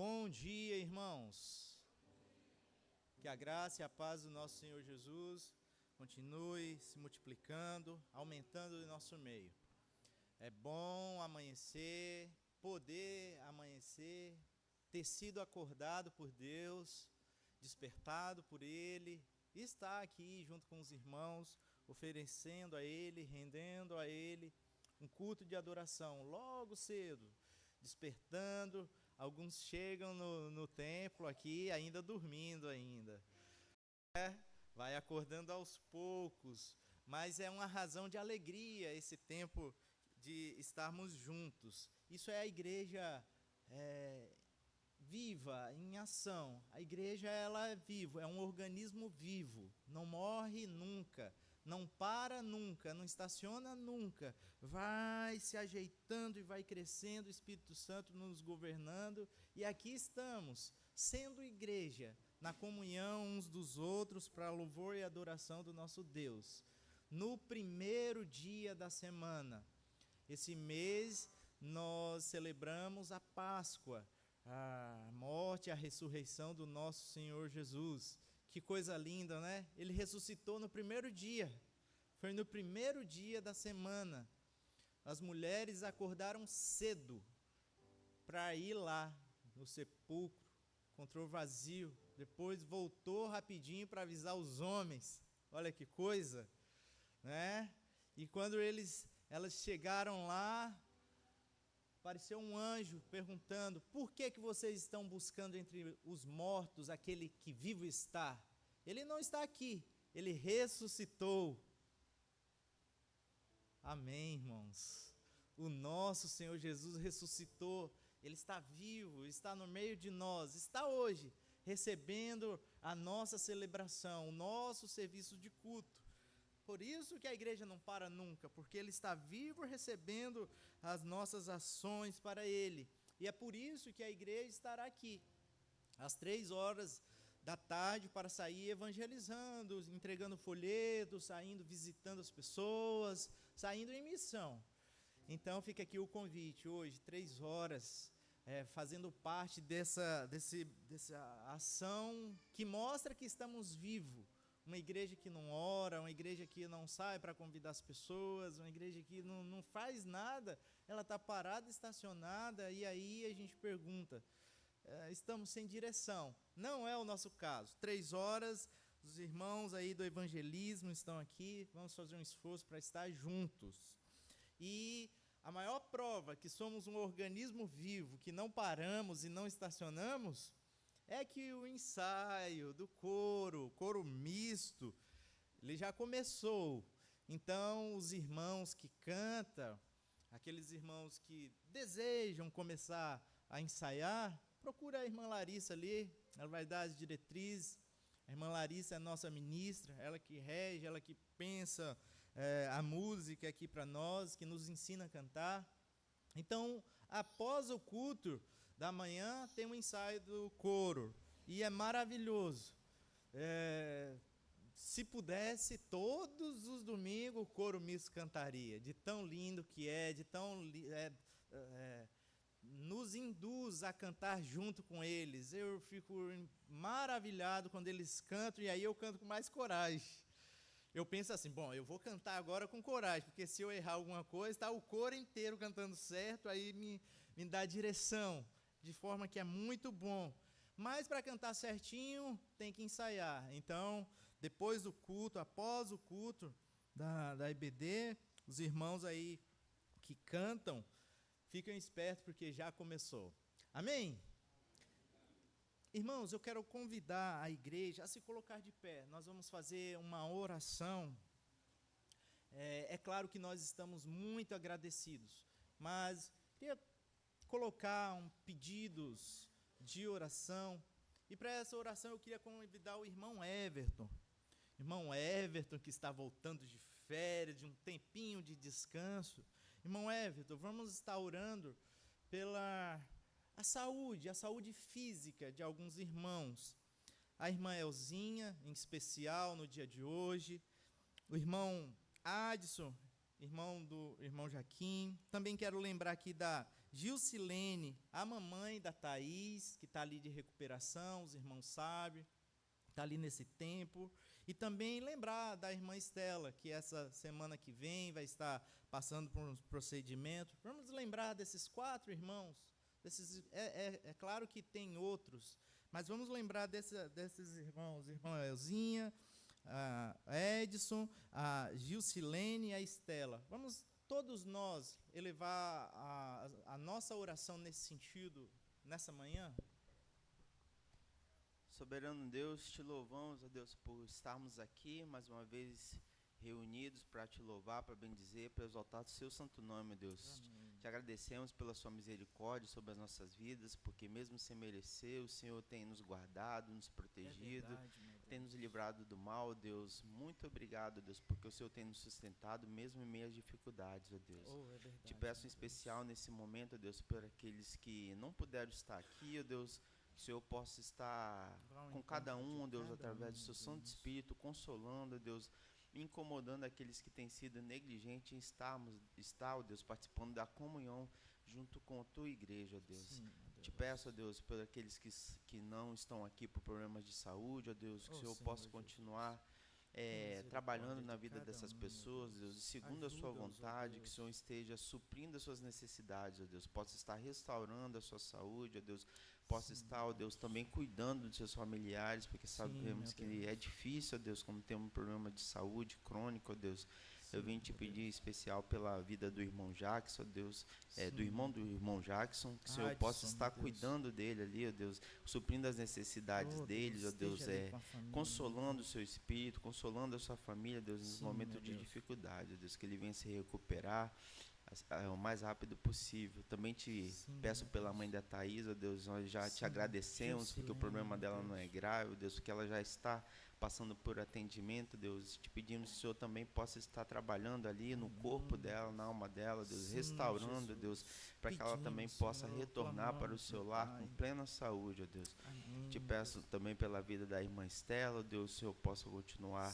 Bom dia, irmãos. Que a graça e a paz do nosso Senhor Jesus continue se multiplicando, aumentando em nosso meio. É bom amanhecer, poder amanhecer, ter sido acordado por Deus, despertado por Ele, e estar aqui junto com os irmãos, oferecendo a Ele, rendendo a Ele um culto de adoração logo cedo, despertando. Alguns chegam no templo aqui ainda dormindo ainda. Vai acordando aos poucos, mas é uma razão de alegria esse tempo de estarmos juntos. Isso é a igreja viva, em ação. A igreja ela é viva, é um organismo vivo, não morre nunca, não para nunca, não estaciona nunca, vai se ajeitando e vai crescendo, o Espírito Santo nos governando, e aqui estamos, sendo igreja, na comunhão uns dos outros, para louvor e adoração do nosso Deus. No primeiro dia da semana, esse mês nós celebramos a Páscoa, a morte e a ressurreição do nosso Senhor Jesus. Que coisa linda, né? Ele ressuscitou no primeiro dia, foi no primeiro dia da semana. As mulheres acordaram cedo para ir lá no sepulcro, encontrou vazio, depois voltou rapidinho para avisar os homens. Olha que coisa, né? E quando elas chegaram lá, apareceu um anjo perguntando: por que vocês estão buscando entre os mortos aquele que vivo está? Ele não está aqui, ele ressuscitou. Amém, irmãos. O nosso Senhor Jesus ressuscitou, ele está vivo, está no meio de nós, está hoje recebendo a nossa celebração, o nosso serviço de culto. Por isso que a igreja não para nunca, porque ele está vivo recebendo as nossas ações para ele. E é por isso que a igreja estará aqui, às 3h da tarde, para sair evangelizando, entregando folhetos, saindo visitando as pessoas, saindo em missão. Então fica aqui o convite, hoje, 3h, fazendo parte dessa ação que mostra que estamos vivos. Uma igreja que não ora, uma igreja que não sai para convidar as pessoas, uma igreja que não faz nada, ela está parada, estacionada, e aí a gente pergunta, estamos sem direção. Não é o nosso caso. 3h, os irmãos aí do evangelismo estão aqui, vamos fazer um esforço para estar juntos. E a maior prova que somos um organismo vivo, que não paramos e não estacionamos, é que o ensaio do coro misto, ele já começou. Então, os irmãos que cantam, aqueles irmãos que desejam começar a ensaiar, procura a irmã Larissa ali, ela vai dar as diretrizes. A irmã Larissa é a nossa ministra, ela que rege, ela que pensa a música aqui para nós, que nos ensina a cantar. Então, após o culto da manhã, tem um ensaio do coro, e é maravilhoso. Se pudesse, todos os domingos o coro misto cantaria, de tão lindo que é, de tão nos induz a cantar junto com eles. Eu fico maravilhado quando eles cantam, e aí eu canto com mais coragem. Eu penso assim, bom, eu vou cantar agora com coragem, porque se eu errar alguma coisa, está o coro inteiro cantando certo, aí me dá direção, de forma que é muito bom. Mas para cantar certinho, tem que ensaiar. Então, depois do culto, após o culto da IBD, os irmãos aí que cantam, fiquem espertos, porque já começou. Amém? Irmãos, eu quero convidar a igreja a se colocar de pé. Nós vamos fazer uma oração. É claro que nós estamos muito agradecidos, mas queria colocar pedidos de oração. E para essa oração eu queria convidar o irmão Everton. Irmão Everton, que está voltando de férias, de um tempinho de descanso. Irmão Everton, vamos estar orando pela a saúde física de alguns irmãos. A irmã Elzinha, em especial, no dia de hoje. O irmão Adson, irmão do irmão Jaquim. Também quero lembrar aqui da Gilcilene, a mamãe da Thaís, que está ali de recuperação, os irmãos sabem, está ali nesse tempo. E também lembrar da irmã Estela, que essa semana que vem vai estar passando por um procedimento. Vamos lembrar desses 4 irmãos. É claro que tem outros, mas vamos lembrar desses irmãos. Irmã Elzinha, a Edson, a Gilcilene e a Estela. Vamos todos nós elevar a nossa oração nesse sentido, nessa manhã? Soberano Deus, te louvamos, ó Deus, por estarmos aqui mais uma vez reunidos para te louvar, para bendizer, para exaltar o seu santo nome, ó Deus. Amém. Te agradecemos pela sua misericórdia sobre as nossas vidas, porque mesmo sem merecer, o Senhor tem nos guardado, nos protegido, tem nos livrado do mal, ó Deus. Muito obrigado, Deus, porque o Senhor tem nos sustentado, mesmo em meio às dificuldades, ó Deus. Te peço em especial nesse momento, ó Deus, por aqueles que não puderam estar aqui, ó Deus, que o Senhor possa estar com cada um, ó Deus, através do seu Santo Espírito, consolando, ó Deus, incomodando aqueles que têm sido negligentes em estar, ó Deus, participando da comunhão junto com a tua igreja, ó Deus. Sim, Te peço, ó Deus, por aqueles que não estão aqui por problemas de saúde, ó Deus, que o Senhor possa continuar trabalhando na vida dessas pessoas, Deus, e segundo a sua vontade, que o Senhor esteja suprindo as suas necessidades, ó Deus, possa estar restaurando a sua saúde, ó Deus, possa estar, ó Deus, também cuidando dos seus familiares, porque sabemos que é difícil, ó Deus, como tem um problema de saúde crônico, ó Deus. Eu vim te pedir em especial pela vida do irmão Jackson, ó Deus, do irmão Jackson, que o Senhor possa estar cuidando dele ali, ó Deus, suprindo as necessidades deles, ó Deus, consolando o seu espírito, consolando a sua família, Deus, nos momentos de dificuldade, ó Deus, que ele venha se recuperar o mais rápido possível. Também te peço pela mãe da Thaís, ó Deus, nós já te agradecemos, porque o problema dela não é grave, ó Deus, porque ela já está passando por atendimento, Deus, te pedimos que o Senhor também possa estar trabalhando ali no corpo dela, na alma dela, Deus, restaurando, Deus, para que ela também possa retornar para o seu lar com plena saúde, ó Deus. Te peço também pela vida da irmã Estela, Deus, o Senhor possa continuar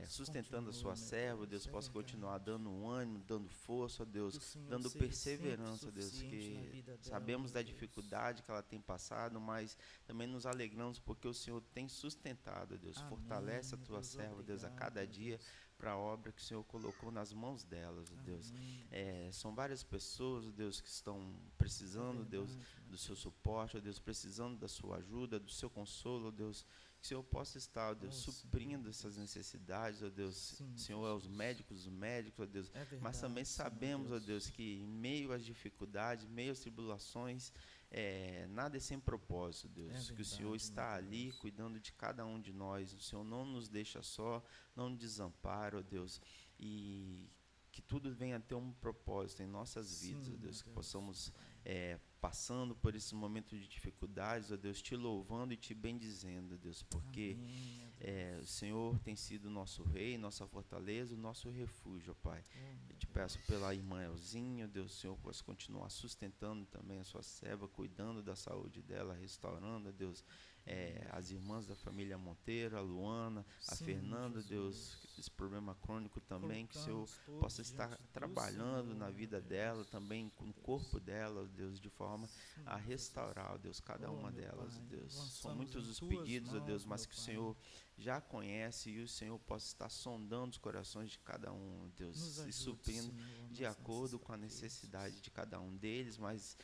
sustentando a sua serva, Deus, possa continuar dando ânimo, dando força, ó Deus, dando perseverança, ó Deus, que sabemos da dificuldade que ela tem passado, mas também nos alegramos porque o Senhor tem sustentado, ó Deus. Fortalece a tua serva, Deus, a cada dia para a obra que o Senhor colocou nas mãos delas, ó Deus. São várias pessoas, ó Deus, que estão precisando, Deus, do seu suporte, ó Deus, precisando da sua ajuda, do seu consolo, ó Deus. Que o Senhor possa estar, ó Deus, suprindo essas necessidades, ó Deus. O Senhor é os médicos, ó Deus. Mas também sabemos, ó Deus, que em meio às dificuldades, em meio às tribulações, nada é sem propósito, Deus, que o Senhor está ali cuidando de cada um de nós, o Senhor não nos deixa só, não nos desampara, ó Deus, e que tudo venha a ter um propósito em nossas vidas, ó Deus, que possamos passando por esse momento de dificuldades, ó Deus, te louvando e te bendizendo, ó Deus, porque o Senhor tem sido nosso rei, nossa fortaleza, o nosso refúgio, ó Pai. Eu te peço pela irmã Elzinha, ó Deus, o Senhor possa continuar sustentando também a sua serva, cuidando da saúde dela, restaurando, ó Deus, as irmãs da família Monteiro, a Luana, a Fernanda, Deus, esse problema crônico também, que o Senhor possa estar trabalhando na vida dela, também no corpo dela, ó Deus, de forma a restaurar, ó Deus, cada uma delas, ó Deus. São muitos os pedidos, ó Deus, mas que o Senhor já conhece e o Senhor possa estar sondando os corações de cada um, ó Deus, e suprindo de acordo com a necessidade de cada um deles, mas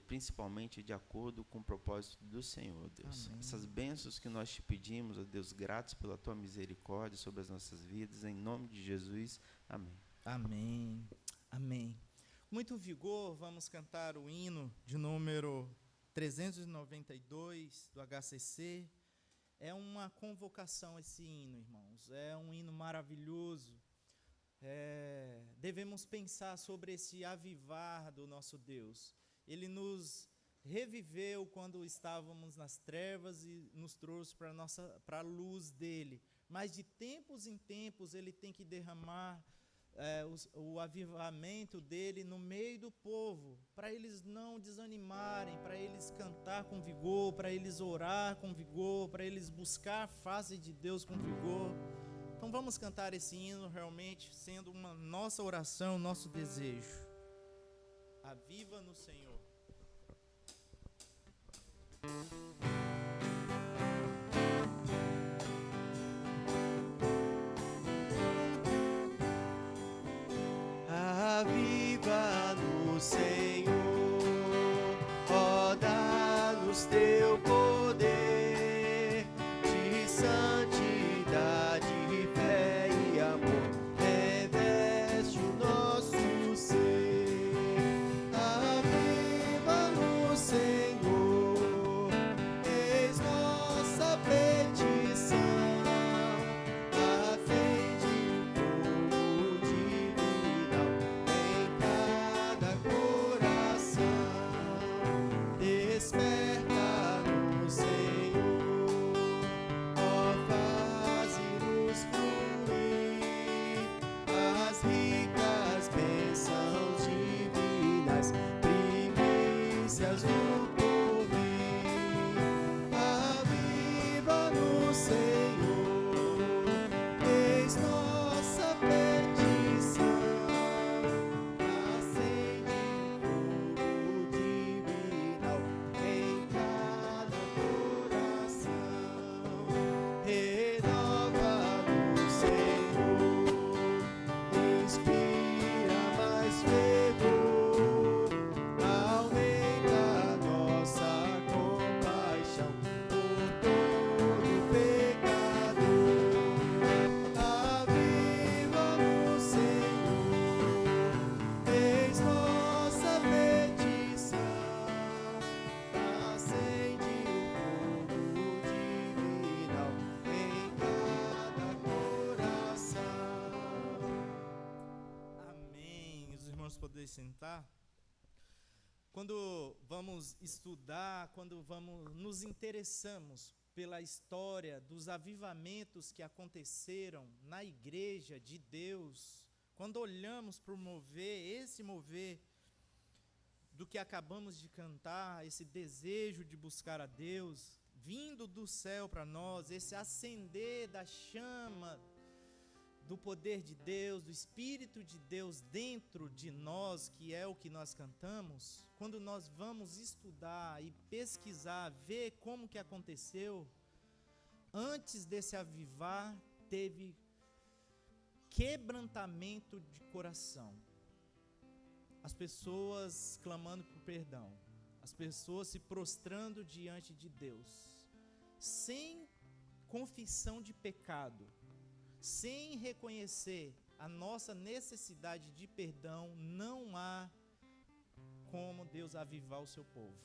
principalmente de acordo com o propósito do Senhor, Deus. Amém. Essas bênçãos que nós te pedimos, ó Deus, gratos pela tua misericórdia sobre as nossas vidas, em nome de Jesus, amém. Amém, amém. Muito vigor, vamos cantar o hino de número 392 do HCC. É uma convocação esse hino, irmãos, é um hino maravilhoso. Devemos pensar sobre esse avivar do nosso Deus. Ele nos reviveu quando estávamos nas trevas e nos trouxe para a luz dele. Mas de tempos em tempos ele tem que derramar o avivamento dele no meio do povo, para eles não desanimarem, para eles cantar com vigor, para eles orar com vigor, para eles buscar a face de Deus com vigor. Então vamos cantar esse hino realmente, sendo uma nossa oração, nosso desejo. Aviva-nos, Senhor. Aviva-nos, Senhor, ó, dá-nos teu poder de santidade, fé e amor, reveste o nosso ser. Aviva-nos, Senhor, eis nossa petição, acende fogo divinal em cada coração. Desperta-nos, Senhor, ó, faze-nos fluir as ricas bênçãos divinas, primícias do porvir. Aviva-nos, Senhor, eis nossa petição, acende fogo divinal em cada coração. Renova-nos, Senhor, inspira mais fervor, aumenta nossa compaixão por todo pecador. Aviva-nos, Senhor, eis nossa petição, acende o fogo divinal em cada coração. Amém. Os irmãos podem sentar. Quando vamos estudar, quando nos interessamos pela história dos avivamentos que aconteceram na igreja de Deus, quando olhamos para o mover, esse mover do que acabamos de cantar, esse desejo de buscar a Deus, vindo do céu para nós, esse acender da chama do poder de Deus, do Espírito de Deus dentro de nós, que é o que nós cantamos, quando nós vamos estudar e pesquisar, ver como que aconteceu, antes desse avivar, teve quebrantamento de coração. As pessoas clamando por perdão, as pessoas se prostrando diante de Deus, sem confissão de pecado, sem reconhecer a nossa necessidade de perdão, não há como Deus avivar o seu povo.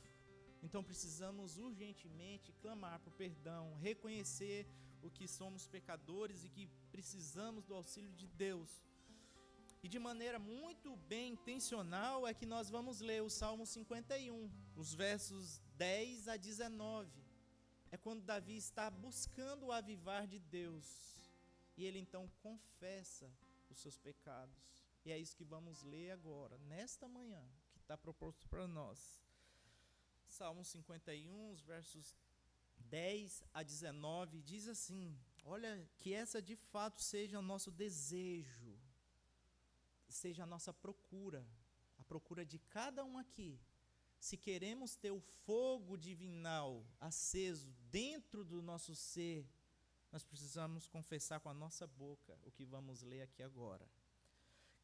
Então precisamos urgentemente clamar por perdão, reconhecer o que somos pecadores e que precisamos do auxílio de Deus. E de maneira muito bem intencional é que nós vamos ler o Salmo 51, os versos 10 a 19. É quando Davi está buscando o avivar de Deus. E ele então confessa os seus pecados. E é isso que vamos ler agora, nesta manhã, que está proposto para nós. Salmo 51, os versos 10 a 19, diz assim: olha, que essa de fato seja o nosso desejo, seja a nossa procura, a procura de cada um aqui. Se queremos ter o fogo divinal aceso dentro do nosso ser, nós precisamos confessar com a nossa boca o que vamos ler aqui agora.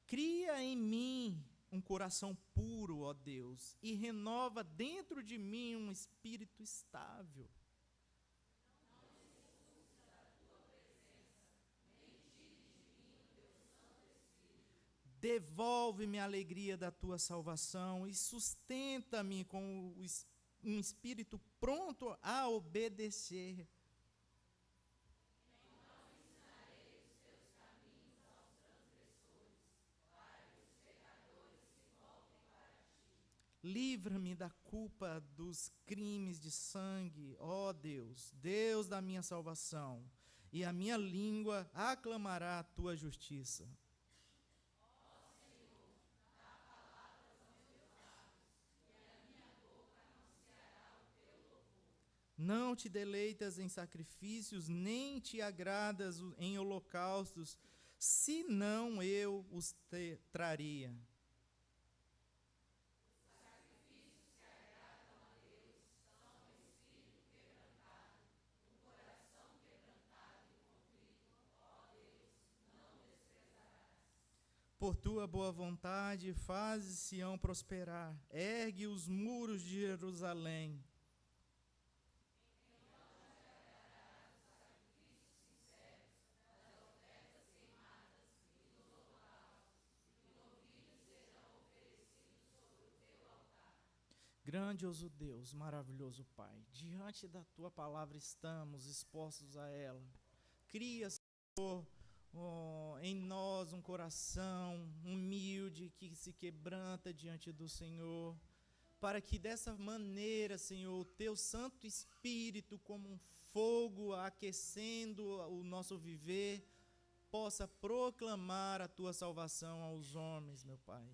Cria em mim um coração puro, ó Deus, e renova dentro de mim um espírito estável. Devolve-me a alegria da tua salvação e sustenta-me com um espírito pronto a obedecer. Livra-me da culpa dos crimes de sangue, ó Deus, Deus da minha salvação, e a minha língua aclamará a tua justiça. Não te deleitas em sacrifícios, nem te agradas em holocaustos, senão eu os traria. Por tua boa vontade, fazes Sião prosperar, ergue os muros de Jerusalém. Grandioso Deus, maravilhoso Pai, diante da tua palavra estamos expostos a ela. Cria, Senhor, em nós um coração humilde que se quebranta diante do Senhor, para que dessa maneira, Senhor, o teu Santo Espírito, como um fogo aquecendo o nosso viver, possa proclamar a tua salvação aos homens, meu Pai.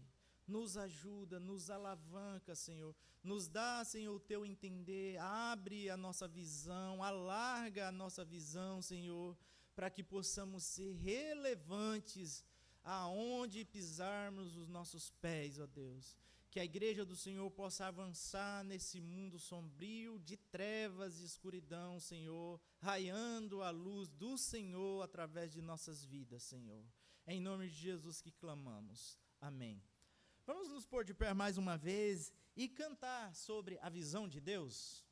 Nos ajuda, nos alavanca, Senhor. Nos dá, Senhor, o teu entender. Abre a nossa visão, alarga a nossa visão, Senhor, para que possamos ser relevantes aonde pisarmos os nossos pés, ó Deus. Que a igreja do Senhor possa avançar nesse mundo sombrio de trevas e escuridão, Senhor, raiando a luz do Senhor através de nossas vidas, Senhor. É em nome de Jesus que clamamos. Amém. Vamos nos pôr de pé mais uma vez e cantar sobre a visão de Deus?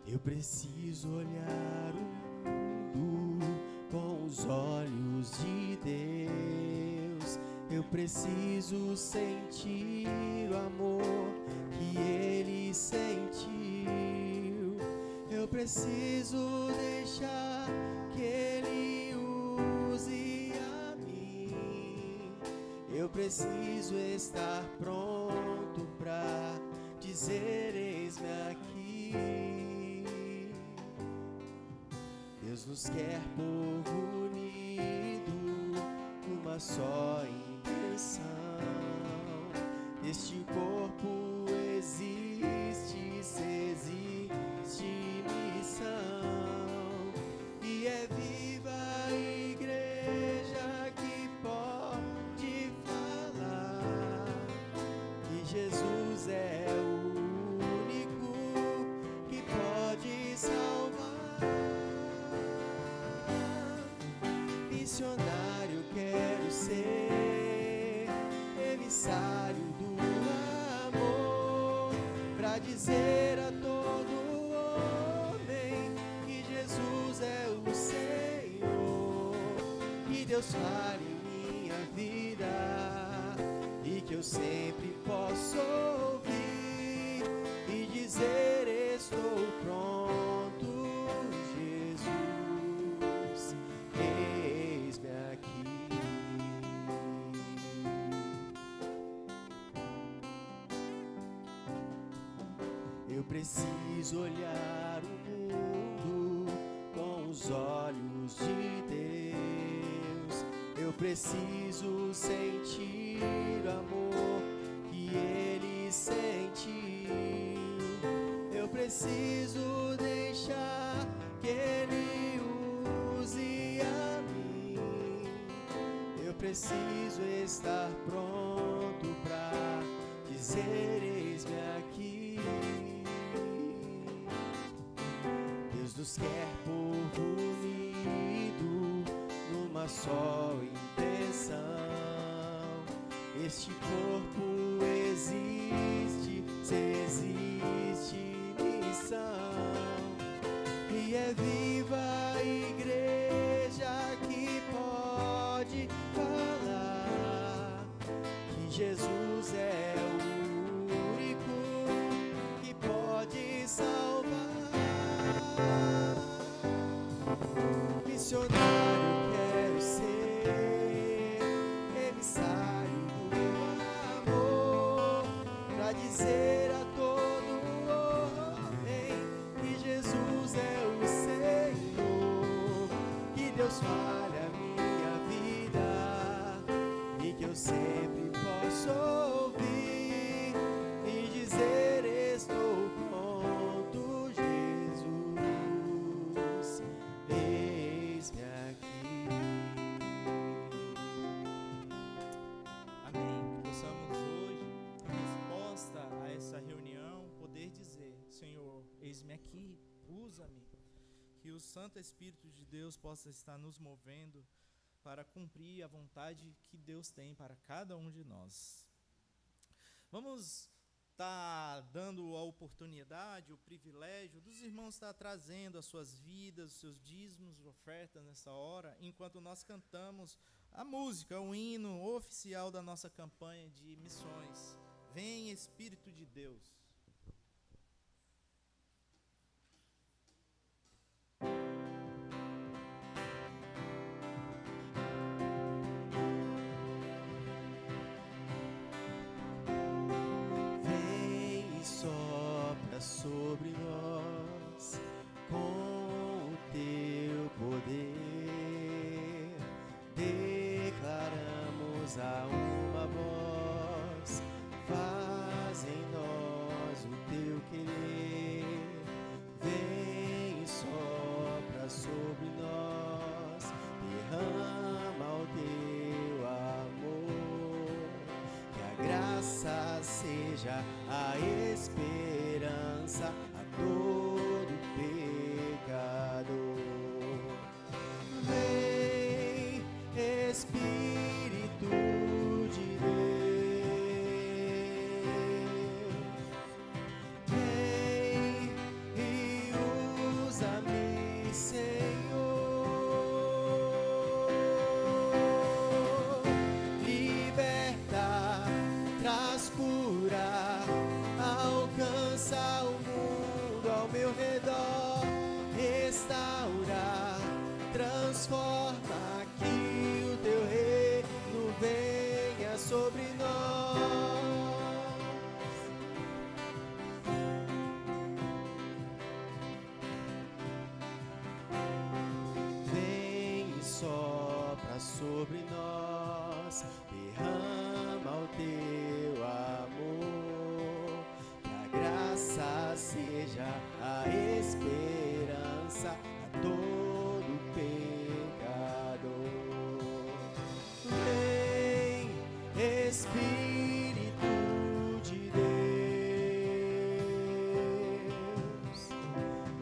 Eu preciso olhar o mundo com os olhos de Deus. Eu preciso sentir o amor que Ele sentiu. Eu preciso deixar que Ele use a mim. Eu preciso estar pronto pra dizer: eis-me aqui. Deus nos quer povo unido, numa só intenção. Este corpo existe, se existe missão. E é viva a igreja que pode falar que Jesus é o único que pode salvar. Missionário quero ser, emissário do amor, pra dizer a todo homem que Jesus é o Senhor. Que Deus fale em minha vida e que eu sempre possa ouvir e dizer: estou pronto, Jesus, eis-me aqui. Eu preciso olhar o mundo com os olhos de Deus. Eu preciso sentir o amor que Ele sentiu. Eu preciso deixar que Ele use a mim. Eu preciso estar pronto pra dizer: eis-me aqui. Deus nos quer povo unido, numa só intenção. Este corpo existe, se existe missão. E é viva a igreja que pode falar que Jesus é o único que pode salvar. Missionário quero ser, emissário do amor, pra dizer a todo homem que Jesus é o Senhor. Que Deus fale a minha vida eis-me aqui, usa-me. Que o Santo Espírito de Deus possa estar nos movendo para cumprir a vontade que Deus tem para cada um de nós. Vamos estar dando a oportunidade, o privilégio dos irmãos estar trazendo as suas vidas, os seus dízimos, ofertas nessa hora, enquanto nós cantamos a música, o hino oficial da nossa campanha de missões. Vem Espírito de Deus. Sobre nós, com o teu poder, declaramos a uma voz, faz em nós o teu querer, vem e sopra sobre nós, derrama o teu amor, que a graça seja a esperança a todo pecador. Vem, Espírito de Deus, vem e usa-me, Senhor. Liberta, traz cura, alcança o mundo ao meu redor, restaura, transforma, que o teu reino venha sobre nós. Vem e sopra sobre nós, derrama o teu amor, graça seja a esperança a todo pecador. Vem, Espírito de Deus,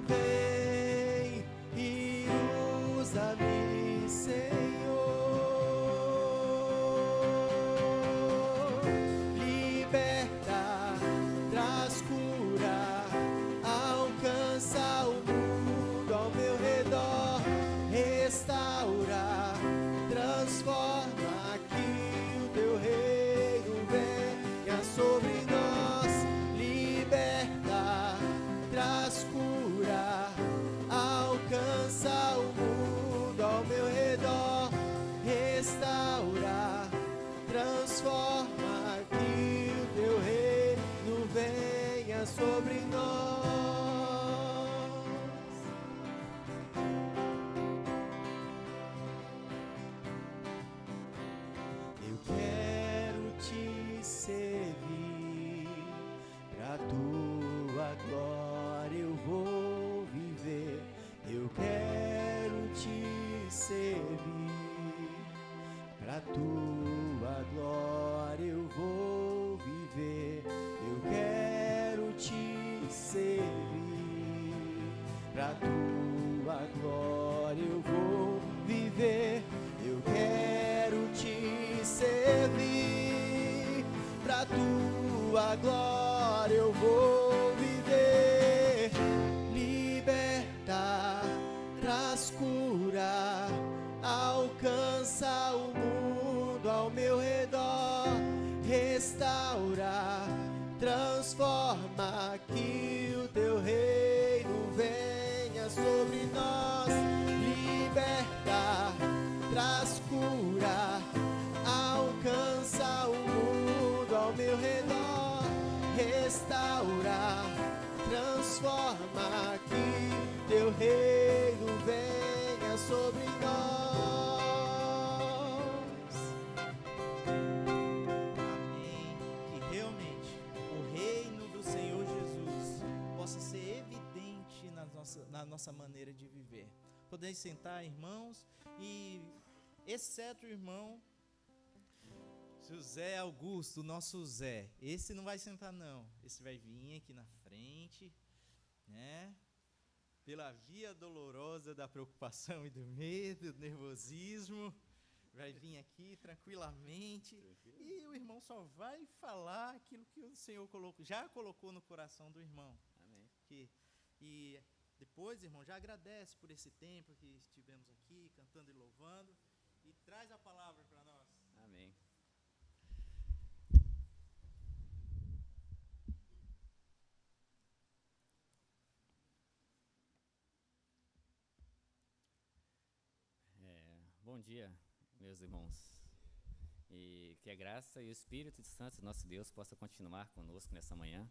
vem e usa-me, Senhor. Liberta, traz cura, alcança o mundo ao meu redor, restaura, transforma, que o teu reino venha sobre nós. Liberta, traz cura, alcança o mundo ao meu redor, restaura, transforma, que o teu reino venha sobre nós. Eu quero te servir, pra tua glória eu vou viver. Eu quero te servir, pra tua glória eu vou viver. Eu quero te servir, pra tua glória eu vou viver. Eu quero te servir, pra tua glória eu vou viver. Liberta, traz cura, alcança o mundo ao meu redor, restaura, transforma, que o teu reino venha sobre nós. Liberta, traz cura, alcança o mundo ao meu redor, restaura, transforma, que teu reino venha sobre nós. Amém. Que realmente o reino do Senhor Jesus possa ser evidente na nossa maneira de viver. Podemos sentar, irmãos, e exceto o irmão José Augusto, nosso Zé, esse não vai sentar não, esse vai vir aqui na frente né? Pela via dolorosa da preocupação e do medo, do nervosismo, vai vir aqui tranquilamente e o irmão só vai falar aquilo que o Senhor já colocou no coração do irmão. Amém. E depois, irmão, já agradece por esse tempo que estivemos aqui cantando e louvando e traz a palavra para nós. Amém. Bom dia, meus irmãos. E que a graça e o Espírito Santo, nosso Deus, possa continuar conosco nessa manhã.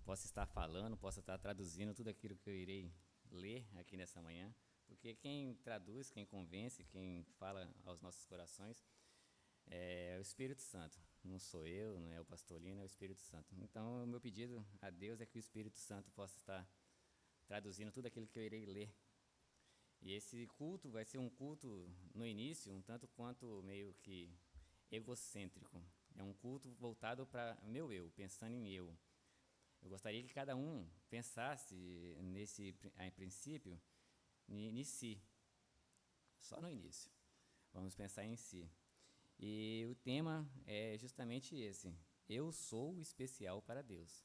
Possa estar falando, possa estar traduzindo tudo aquilo que eu irei ler aqui nessa manhã. Porque quem traduz, quem convence, quem fala aos nossos corações é o Espírito Santo. Não sou eu, não é o pastor Lino, é o Espírito Santo. Então, o meu pedido a Deus é que o Espírito Santo possa estar traduzindo tudo aquilo que eu irei ler. E esse culto vai ser um culto, no início, um tanto quanto meio que egocêntrico. É um culto voltado para meu eu, pensando em eu. Eu gostaria que cada um pensasse em princípio, em si. Só no início. Vamos pensar em si. E o tema é justamente esse. Eu sou especial para Deus.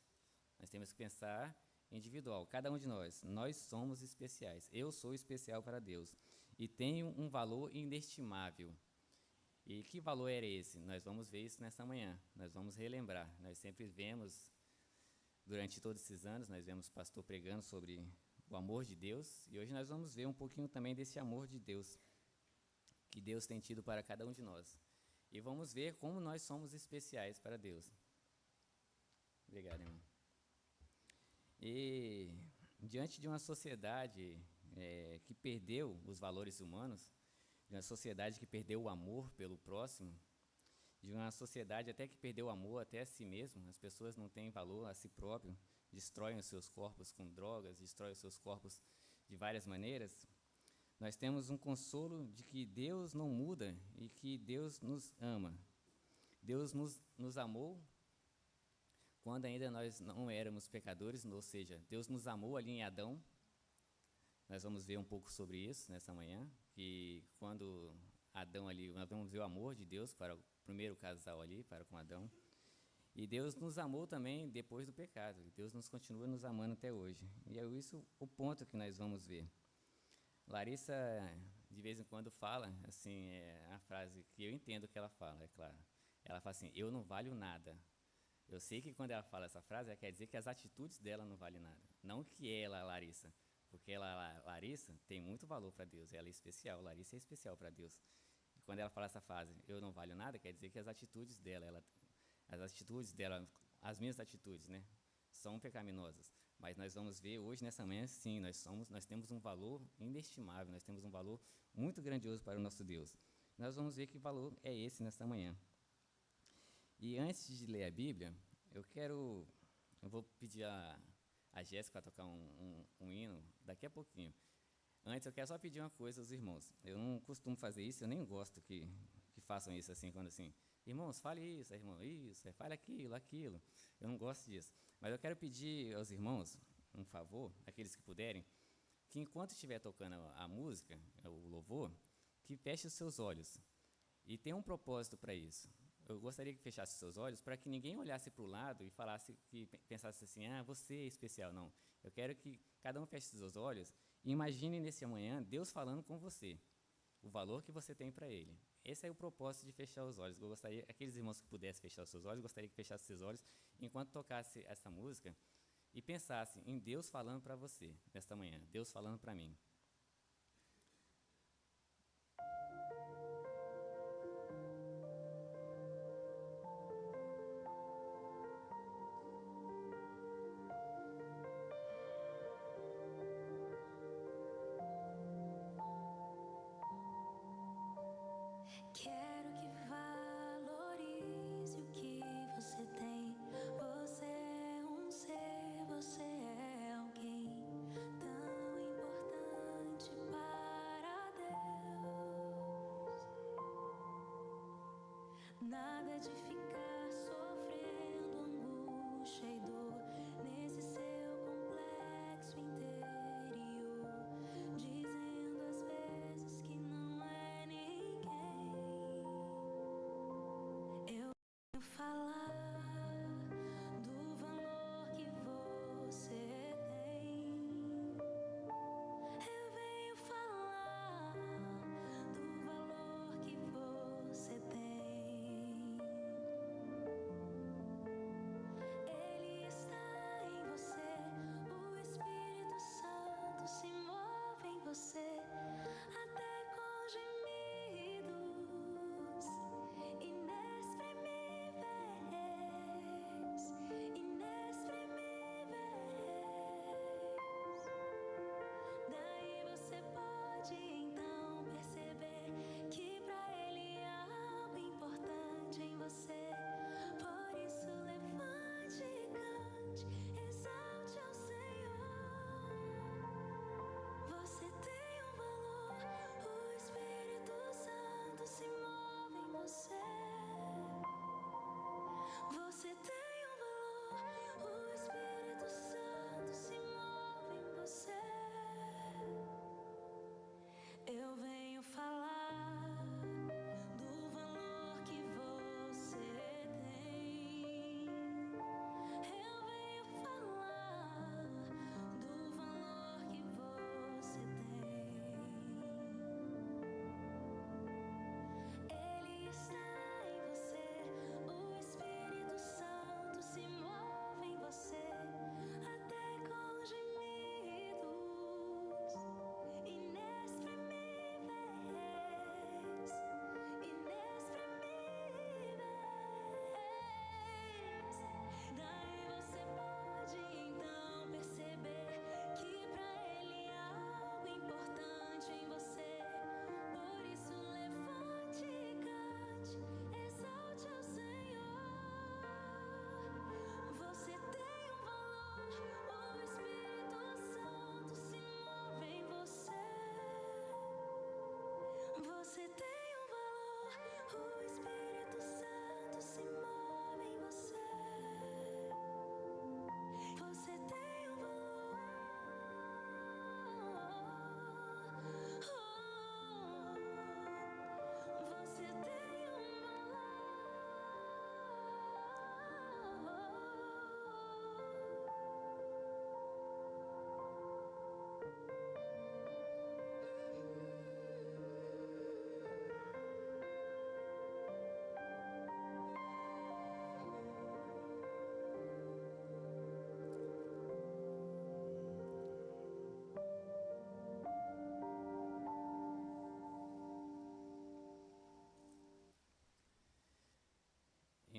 Nós temos que pensar individual, cada um de nós somos especiais. Eu sou especial para Deus e tenho um valor inestimável. E que valor era esse? Nós vamos ver isso nessa manhã, nós vamos relembrar. Nós sempre vemos, durante todos esses anos, nós vemos o pastor pregando sobre o amor de Deus, e hoje nós vamos ver um pouquinho também desse amor de Deus, que Deus tem tido para cada um de nós. E vamos ver como nós somos especiais para Deus. Obrigado, irmão. E diante de uma sociedade que perdeu os valores humanos, de uma sociedade que perdeu o amor pelo próximo, de uma sociedade até que perdeu o amor até a si mesmo, as pessoas não têm valor a si próprio, destroem os seus corpos com drogas, destroem os seus corpos de várias maneiras, nós temos um consolo de que Deus não muda e que Deus nos ama. Deus nos amou quando ainda nós não éramos pecadores, ou seja, Deus nos amou ali em Adão. Nós vamos ver um pouco sobre isso nessa manhã, que quando Adão ali, nós vamos ver o amor de Deus para o primeiro casal ali, para com Adão. E Deus nos amou também depois do pecado. Deus nos continua nos amando até hoje. E é isso o ponto que nós vamos ver. Larissa, de vez em quando, fala, assim, a frase que eu entendo que ela fala, é claro. Ela fala assim, eu não valho nada. Eu sei que quando ela fala essa frase, ela quer dizer que as atitudes dela não valem nada. Não que ela, Larissa, porque ela, Larissa, tem muito valor para Deus. Ela é especial, Larissa é especial para Deus. E quando ela fala essa frase, eu não valho nada, quer dizer que as atitudes dela, as minhas atitudes, né, são pecaminosas. Mas nós vamos ver hoje, nessa manhã, sim, nós temos um valor inestimável, nós temos um valor muito grandioso para o nosso Deus. Nós vamos ver que valor é esse nessa manhã. E antes de ler a Bíblia, eu vou pedir a Jéssica para tocar um hino daqui a pouquinho. Antes, eu quero só pedir uma coisa aos irmãos. Eu não costumo fazer isso, eu nem gosto que façam isso assim, quando assim, irmãos, fale isso, irmão, isso, fale aquilo. Eu não gosto disso. Mas eu quero pedir aos irmãos, um favor, aqueles que puderem, que enquanto estiver tocando a música, o louvor, que feche os seus olhos. E tem um propósito para isso. Eu gostaria que fechasse os seus olhos para que ninguém olhasse para o lado e pensasse assim, você é especial. Não, eu quero que cada um feche os seus olhos e imagine nesse amanhã Deus falando com você, o valor que você tem para Ele. Esse é o propósito de fechar os olhos. Eu gostaria, aqueles irmãos que pudessem fechar os seus olhos, gostaria que fechassem os seus olhos enquanto tocasse essa música e pensasse em Deus falando para você nesta manhã, Deus falando para mim. Quero que valorize o que você tem. Você é um ser, você é alguém tão importante para Deus. Nada de ficar sofrendo angústia e dor nesse seu completo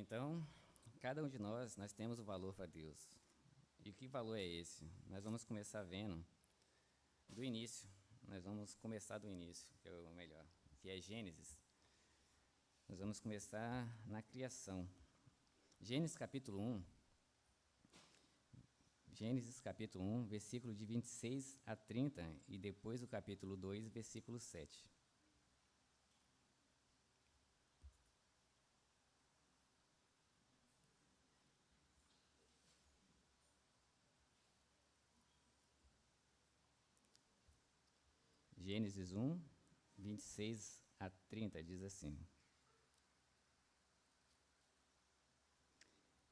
Então, cada um de nós temos o valor para Deus. E que valor é esse? Nós vamos começar vendo do início. Nós vamos começar do início, que é o melhor, que é Gênesis. Nós vamos começar na criação. Gênesis capítulo 1, versículo de 26 a 30, e depois o capítulo 2, versículo 7. Gênesis 1, 26 a 30, diz assim: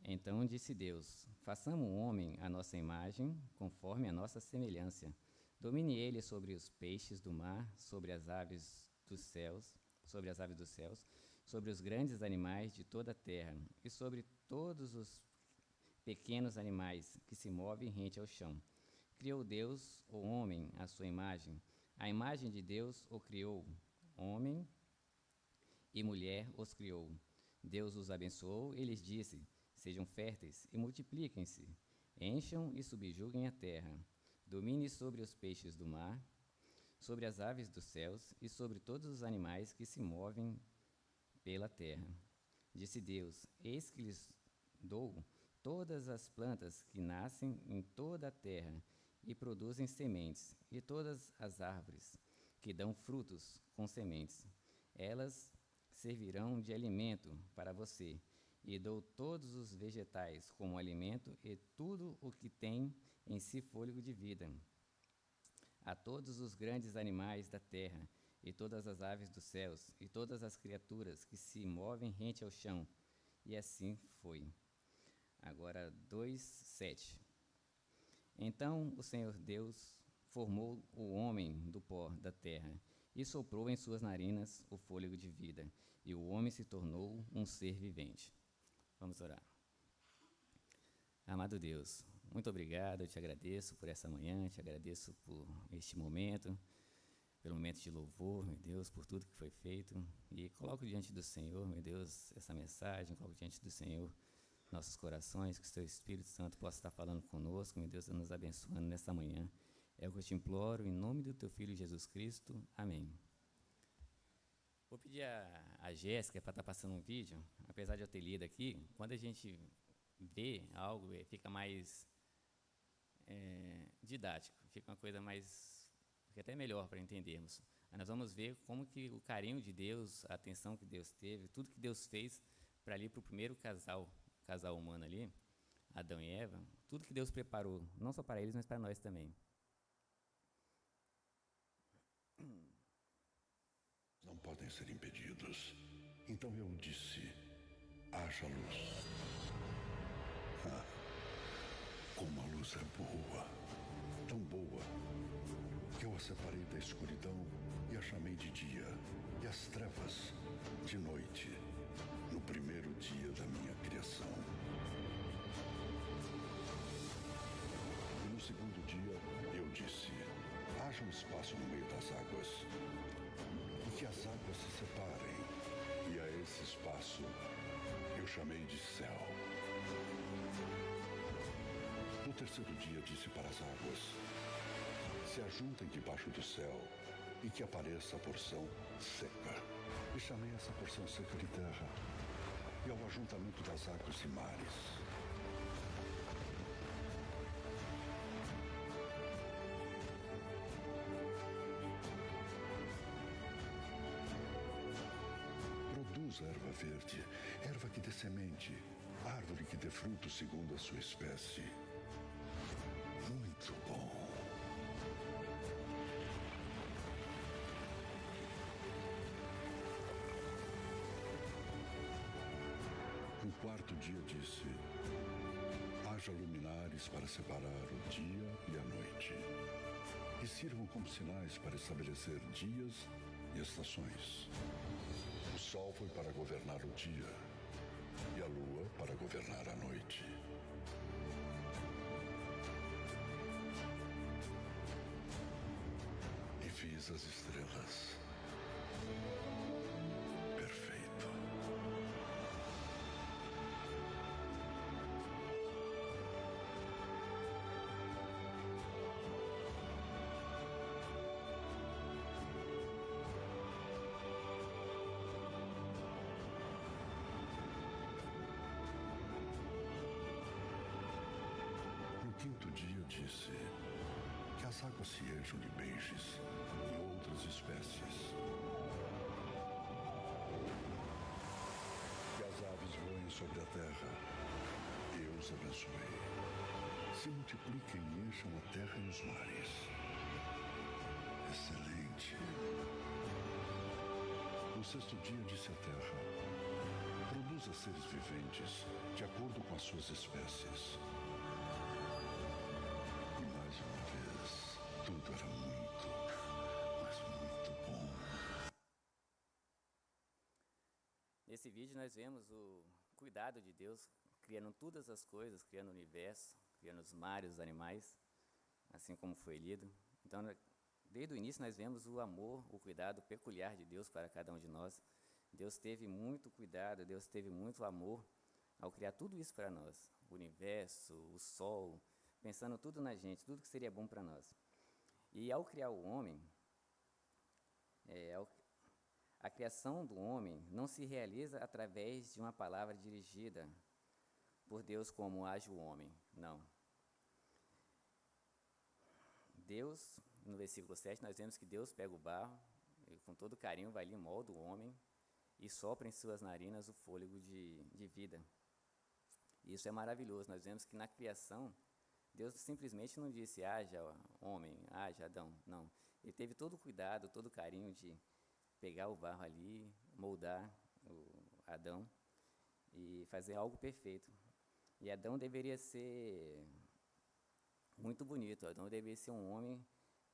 Então disse Deus: façamos um homem à nossa imagem, conforme a nossa semelhança. Domine ele sobre os peixes do mar, sobre as aves dos céus, sobre os grandes animais de toda a terra, e sobre todos os pequenos animais que se movem rente ao chão. Criou Deus o homem à sua imagem. A imagem de Deus o criou, homem e mulher os criou. Deus os abençoou e lhes disse: sejam férteis e multipliquem-se, encham e subjuguem a terra. Domine sobre os peixes do mar, sobre as aves dos céus e sobre todos os animais que se movem pela terra. Disse Deus: eis que lhes dou todas as plantas que nascem em toda a terra e produzem sementes, e todas as árvores que dão frutos com sementes. Elas servirão de alimento para você, e dou todos os vegetais como alimento e tudo o que tem em si fôlego de vida. A todos os grandes animais da terra, e todas as aves dos céus, e todas as criaturas que se movem rente ao chão. E assim foi. Agora 2:7. Então o Senhor Deus formou o homem do pó da terra, e soprou em suas narinas o fôlego de vida, e o homem se tornou um ser vivente. Vamos orar. Amado Deus, muito obrigado, eu te agradeço por essa manhã, te agradeço por este momento, pelo momento de louvor, meu Deus, por tudo que foi feito, e coloco diante do Senhor, meu Deus, essa mensagem, coloco diante do Senhor nossos corações, que o Seu Espírito Santo possa estar falando conosco, meu Deus, nos abençoando nessa manhã. É o que eu te imploro, em nome do Teu Filho Jesus Cristo. Amém. Vou pedir a Jéssica para estar passando um vídeo, apesar de eu ter lido aqui, quando a gente vê algo, fica mais didático, fica uma coisa mais, fica até melhor para entendermos. Aí nós vamos ver como que o carinho de Deus, a atenção que Deus teve, tudo que Deus fez para ali, para o primeiro casal humano ali, Adão e Eva, tudo que Deus preparou, não só para eles, mas para nós também. Não podem ser impedidos. Então eu disse: haja luz. Como a luz é boa, tão boa, que eu a separei da escuridão e a chamei de dia, e as trevas de noite, no primeiro dia da minha criação. E no segundo dia eu disse: haja um espaço no meio das águas, e que as águas se separem, e a esse espaço eu chamei de céu. No terceiro dia disse para as águas: se ajuntem debaixo do céu, e que apareça a porção seca. E chamei essa porção seca de terra, e ao ajuntamento das águas e mares. Produz erva verde, erva que dê semente, árvore que dê fruto segundo a sua espécie. Muito bom. No quarto dia disse: haja luminares para separar o dia e a noite, e sirvam como sinais para estabelecer dias e estações. O sol foi para governar o dia, e a lua para governar a noite. E fiz as estrelas. Perfeito. quinto dia disse: que as águas se encham de peixes e outras espécies. Que as aves voem sobre a terra. Eu os abençoei. Se multipliquem e encham a terra e os mares. Excelente. No sexto dia disse a terra: produza seres viventes de acordo com as suas espécies. E mais uma vez, tudo era muito, mas muito bom. Nesse vídeo nós vemos o cuidado de Deus, criando todas as coisas, criando o universo, criando os mares, os animais, assim como foi lido. Então, desde o início nós vemos o amor, o cuidado peculiar de Deus para cada um de nós. Deus teve muito cuidado, Deus teve muito amor ao criar tudo isso para nós. O universo, o sol, pensando tudo na gente, tudo que seria bom para nós. E ao criar o homem, a criação do homem não se realiza através de uma palavra dirigida por Deus como age o homem, não. Deus, no versículo 7, nós vemos que Deus pega o barro e com todo carinho vai ali, molda o homem e sopra em suas narinas o fôlego de vida. Isso é maravilhoso. Nós vemos que na criação, Deus simplesmente não disse, haja homem, haja Adão, não. Ele teve todo o cuidado, todo o carinho de pegar o barro ali, moldar o Adão e fazer algo perfeito. E Adão deveria ser muito bonito, Adão deveria ser um homem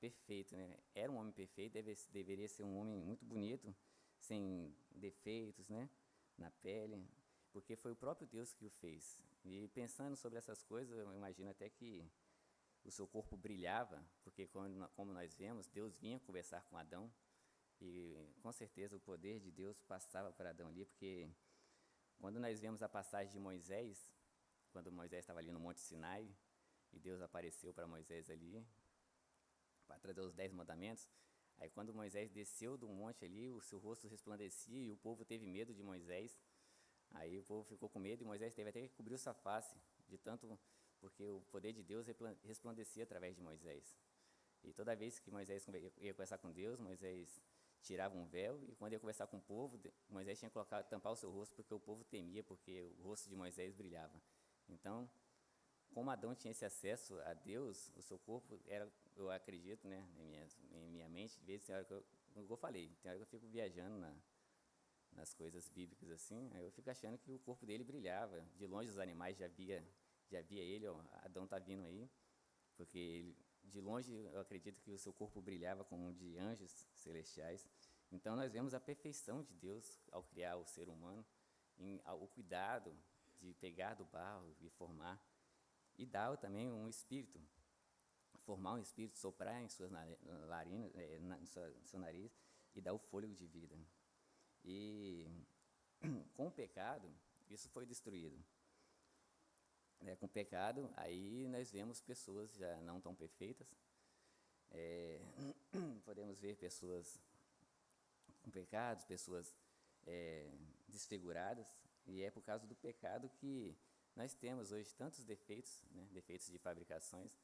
perfeito, né? Era um homem perfeito, deveria ser um homem muito bonito, sem defeitos, né? Na pele, porque foi o próprio Deus que o fez. E pensando sobre essas coisas, eu imagino até que o seu corpo brilhava, porque como nós vemos, Deus vinha conversar com Adão, e com certeza o poder de Deus passava para Adão ali, porque quando nós vemos a passagem de Moisés, quando Moisés estava ali no Monte Sinai, e Deus apareceu para Moisés ali, para trazer os 10 mandamentos, aí quando Moisés desceu do monte ali, o seu rosto resplandecia, e o povo teve medo de Moisés, aí o povo ficou com medo, e Moisés teve até que cobrir sua face, de tanto, porque o poder de Deus resplandecia através de Moisés. E toda vez que Moisés ia conversar com Deus, Moisés tirava um véu, e quando ia conversar com o povo, Moisés tinha que tampar o seu rosto, porque o povo temia, porque o rosto de Moisés brilhava. Então, como Adão tinha esse acesso a Deus, o seu corpo era, eu acredito, né, em minha mente, de vez tem hora que eu falei, tem hora que eu fico viajando nas coisas bíblicas assim, aí eu fico achando que o corpo dele brilhava, de longe os animais já via ele, ó, Adão está vindo aí, porque ele, de longe eu acredito que o seu corpo brilhava como um de anjos celestiais. Então nós vemos a perfeição de Deus ao criar o ser humano, o cuidado de pegar do barro e formar, e dar também um espírito, formar um espírito, soprar em suas narinas, no seu nariz, e dar o fôlego de vida. E com o pecado, isso foi destruído. Com o pecado, aí nós vemos pessoas já não tão perfeitas, podemos ver pessoas com pecados, pessoas desfiguradas, e é por causa do pecado que nós temos hoje tantos defeitos, né, defeitos de fabricações.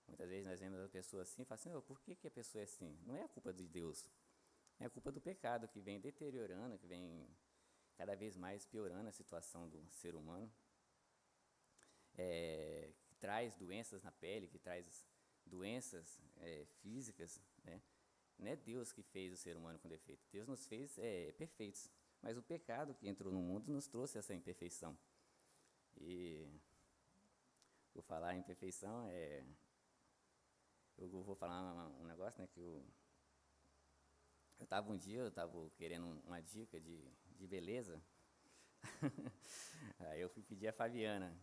Muitas vezes nós vemos a pessoa assim e falamos assim, por que a pessoa é assim? Não é a culpa de Deus, é a culpa do pecado que vem deteriorando, que vem cada vez mais piorando a situação do ser humano, que traz doenças na pele, que traz doenças físicas, né? Não é Deus que fez o ser humano com defeito, Deus nos fez perfeitos, mas o pecado que entrou no mundo nos trouxe essa imperfeição. E vou falar em perfeição, eu vou falar um negócio, né, que eu estava querendo uma dica de beleza, aí eu fui pedir a Fabiana,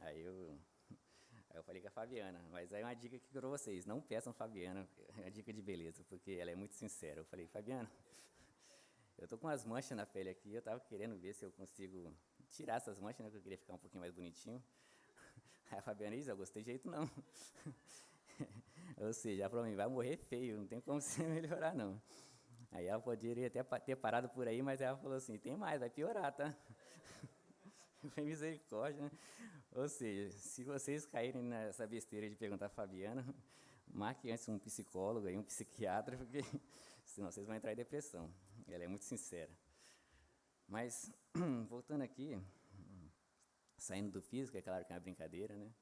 aí eu falei com a Fabiana, mas aí uma dica aqui para vocês, não peçam a Fabiana a dica de beleza, porque ela é muito sincera. Eu falei, Fabiana, eu tô com umas manchas na pele aqui, eu estava querendo ver se eu consigo tirar essas manchas, né, que eu queria ficar um pouquinho mais bonitinho. Aí a Fabiana disse, eu gostei de jeito não. Ou seja, ela falou, vai morrer feio, não tem como você melhorar não. Aí ela poderia até ter parado por aí, mas ela falou assim, tem mais, vai piorar, tá? Foi misericórdia, né? Ou seja, se vocês caírem nessa besteira de perguntar a Fabiana, marque antes um psicólogo e um psiquiatra, porque senão vocês vão entrar em depressão. Ela é muito sincera. Mas, voltando aqui, saindo do físico, é claro que é uma brincadeira, né?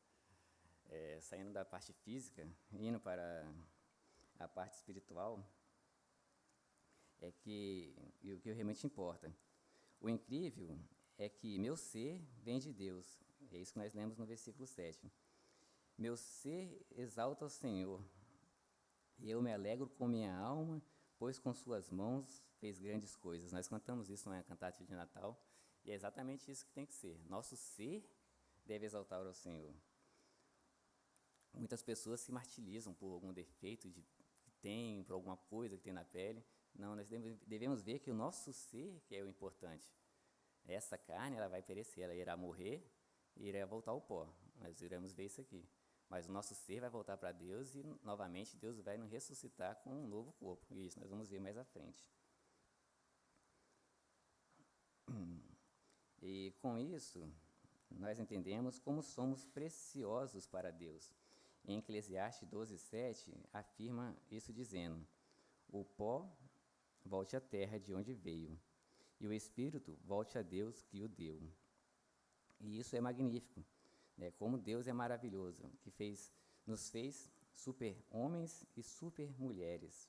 Saindo da parte física, indo para a parte espiritual, o que realmente importa. O incrível é que meu ser vem de Deus. É isso que nós lemos no versículo 7. Meu ser exalta ao Senhor, e eu me alegro com minha alma, pois com suas mãos fez grandes coisas. Nós cantamos isso na cantata de Natal, e é exatamente isso que tem que ser. Nosso ser deve exaltar ao Senhor. Muitas pessoas se martirizam por algum defeito que tem, por alguma coisa que tem na pele. Não, nós devemos ver que o nosso ser que é o importante. Essa carne, ela vai perecer, ela irá morrer e irá voltar ao pó. Nós iremos ver isso aqui. Mas o nosso ser vai voltar para Deus e, novamente, Deus vai nos ressuscitar com um novo corpo. E isso nós vamos ver mais à frente. E, com isso, nós entendemos como somos preciosos para Deus. Em Eclesiastes 12:7, afirma isso dizendo: o pó volte à terra de onde veio, e o espírito volte a Deus que o deu. E isso é magnífico, né? Como Deus é maravilhoso, que nos fez super-homens e super-mulheres,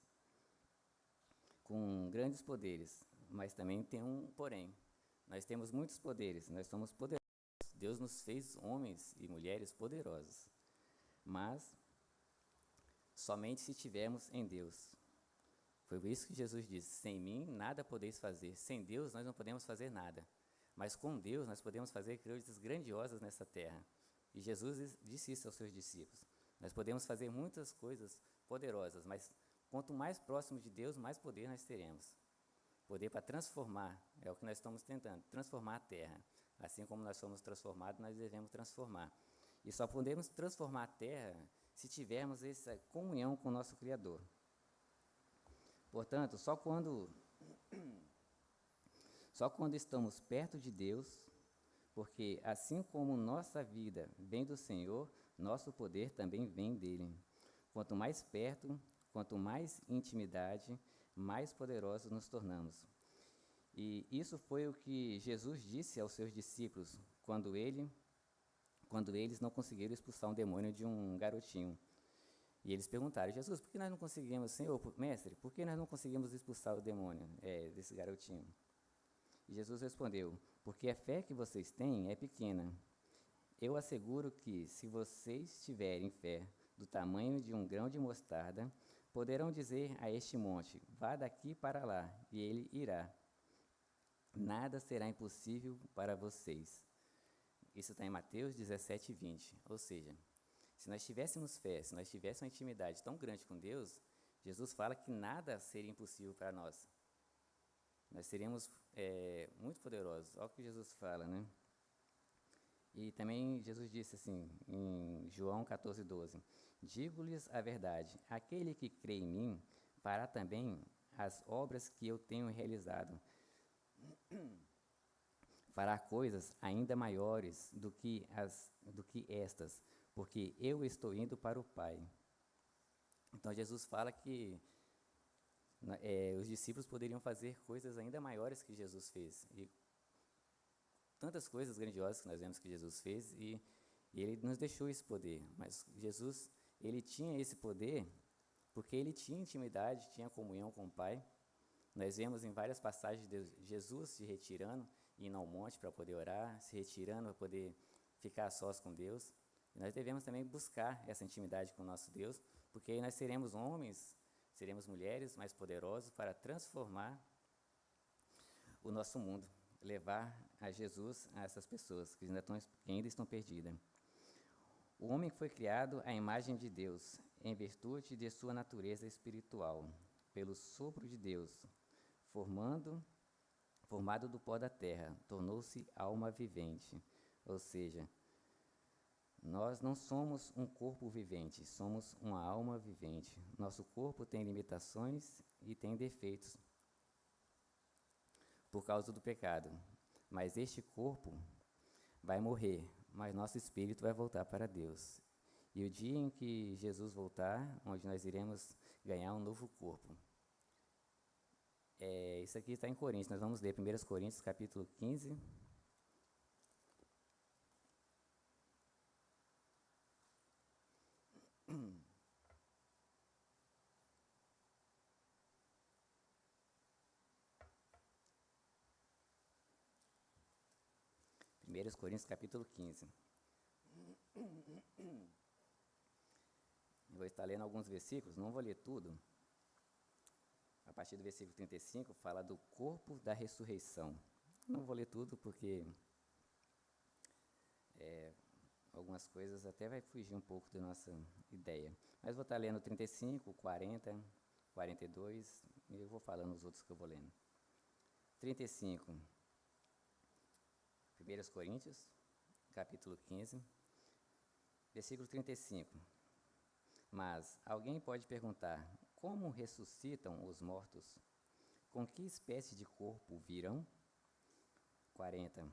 com grandes poderes, mas também tem um porém. Nós temos muitos poderes, nós somos poderosos. Deus nos fez homens e mulheres poderosos, mas somente se tivermos em Deus. Foi por isso que Jesus disse: sem mim nada podeis fazer. Sem Deus nós não podemos fazer nada. Mas com Deus nós podemos fazer coisas grandiosas nessa terra. E Jesus disse isso aos seus discípulos. Nós podemos fazer muitas coisas poderosas, mas quanto mais próximo de Deus, mais poder nós teremos. Poder para transformar, é o que nós estamos tentando, transformar a terra. Assim como nós somos transformados, nós devemos transformar. E só podemos transformar a terra se tivermos essa comunhão com o nosso Criador. Portanto, só quando estamos perto de Deus, porque assim como nossa vida vem do Senhor, nosso poder também vem dele. Quanto mais perto, quanto mais intimidade, mais poderosos nos tornamos. E isso foi o que Jesus disse aos seus discípulos quando eles não conseguiram expulsar um demônio de um garotinho. E eles perguntaram: Jesus, por que nós não conseguimos, Senhor, mestre, por que nós não conseguimos expulsar o demônio desse garotinho? E Jesus respondeu: porque a fé que vocês têm é pequena. Eu asseguro que, se vocês tiverem fé do tamanho de um grão de mostarda, poderão dizer a este monte: vá daqui para lá, e ele irá. Nada será impossível para vocês. Isso está em Mateus 17:20. Ou seja, se nós tivéssemos fé, se nós tivéssemos uma intimidade tão grande com Deus, Jesus fala que nada seria impossível para nós. Nós seríamos muito poderosos. Olha o que Jesus fala, né? E também Jesus disse assim, em João 14:12, digo-lhes a verdade, aquele que crê em mim fará também as obras que eu tenho realizado. Fará coisas ainda maiores do que estas, porque eu estou indo para o Pai. Então Jesus fala que os discípulos poderiam fazer coisas ainda maiores que Jesus fez. E tantas coisas grandiosas que nós vemos que Jesus fez, e ele nos deixou esse poder. Mas Jesus, ele tinha esse poder porque ele tinha intimidade, tinha comunhão com o Pai. Nós vemos em várias passagens de Jesus se retirando, indo ao monte para poder orar, se retirando para poder ficar a sós com Deus. E nós devemos também buscar essa intimidade com o nosso Deus, porque aí nós seremos homens, seremos mulheres mais poderosos para transformar o nosso mundo, levar a Jesus a essas pessoas que ainda estão perdidas. O homem foi criado à imagem de Deus, em virtude de sua natureza espiritual, pelo sopro de Deus, formado do pó da terra, tornou-se alma vivente. Ou seja, nós não somos um corpo vivente, somos uma alma vivente. Nosso corpo tem limitações e tem defeitos por causa do pecado, mas este corpo vai morrer, mas nosso espírito vai voltar para Deus. E o dia em que Jesus voltar, onde nós iremos ganhar um novo corpo. Isso aqui está em Coríntios, nós vamos ler 1 Coríntios, capítulo 15. Primeiros Coríntios, capítulo 15. Eu vou estar lendo alguns versículos, não vou ler tudo. A partir do versículo 35, fala do corpo da ressurreição. Não vou ler tudo, porque algumas coisas até vai fugir um pouco da nossa ideia. Mas vou estar lendo 35, 40, 42, e eu vou falando os outros que eu vou lendo. 35. 1 Coríntios, capítulo 15, versículo 35. Mas alguém pode perguntar, como ressuscitam os mortos? Com que espécie de corpo virão? 40.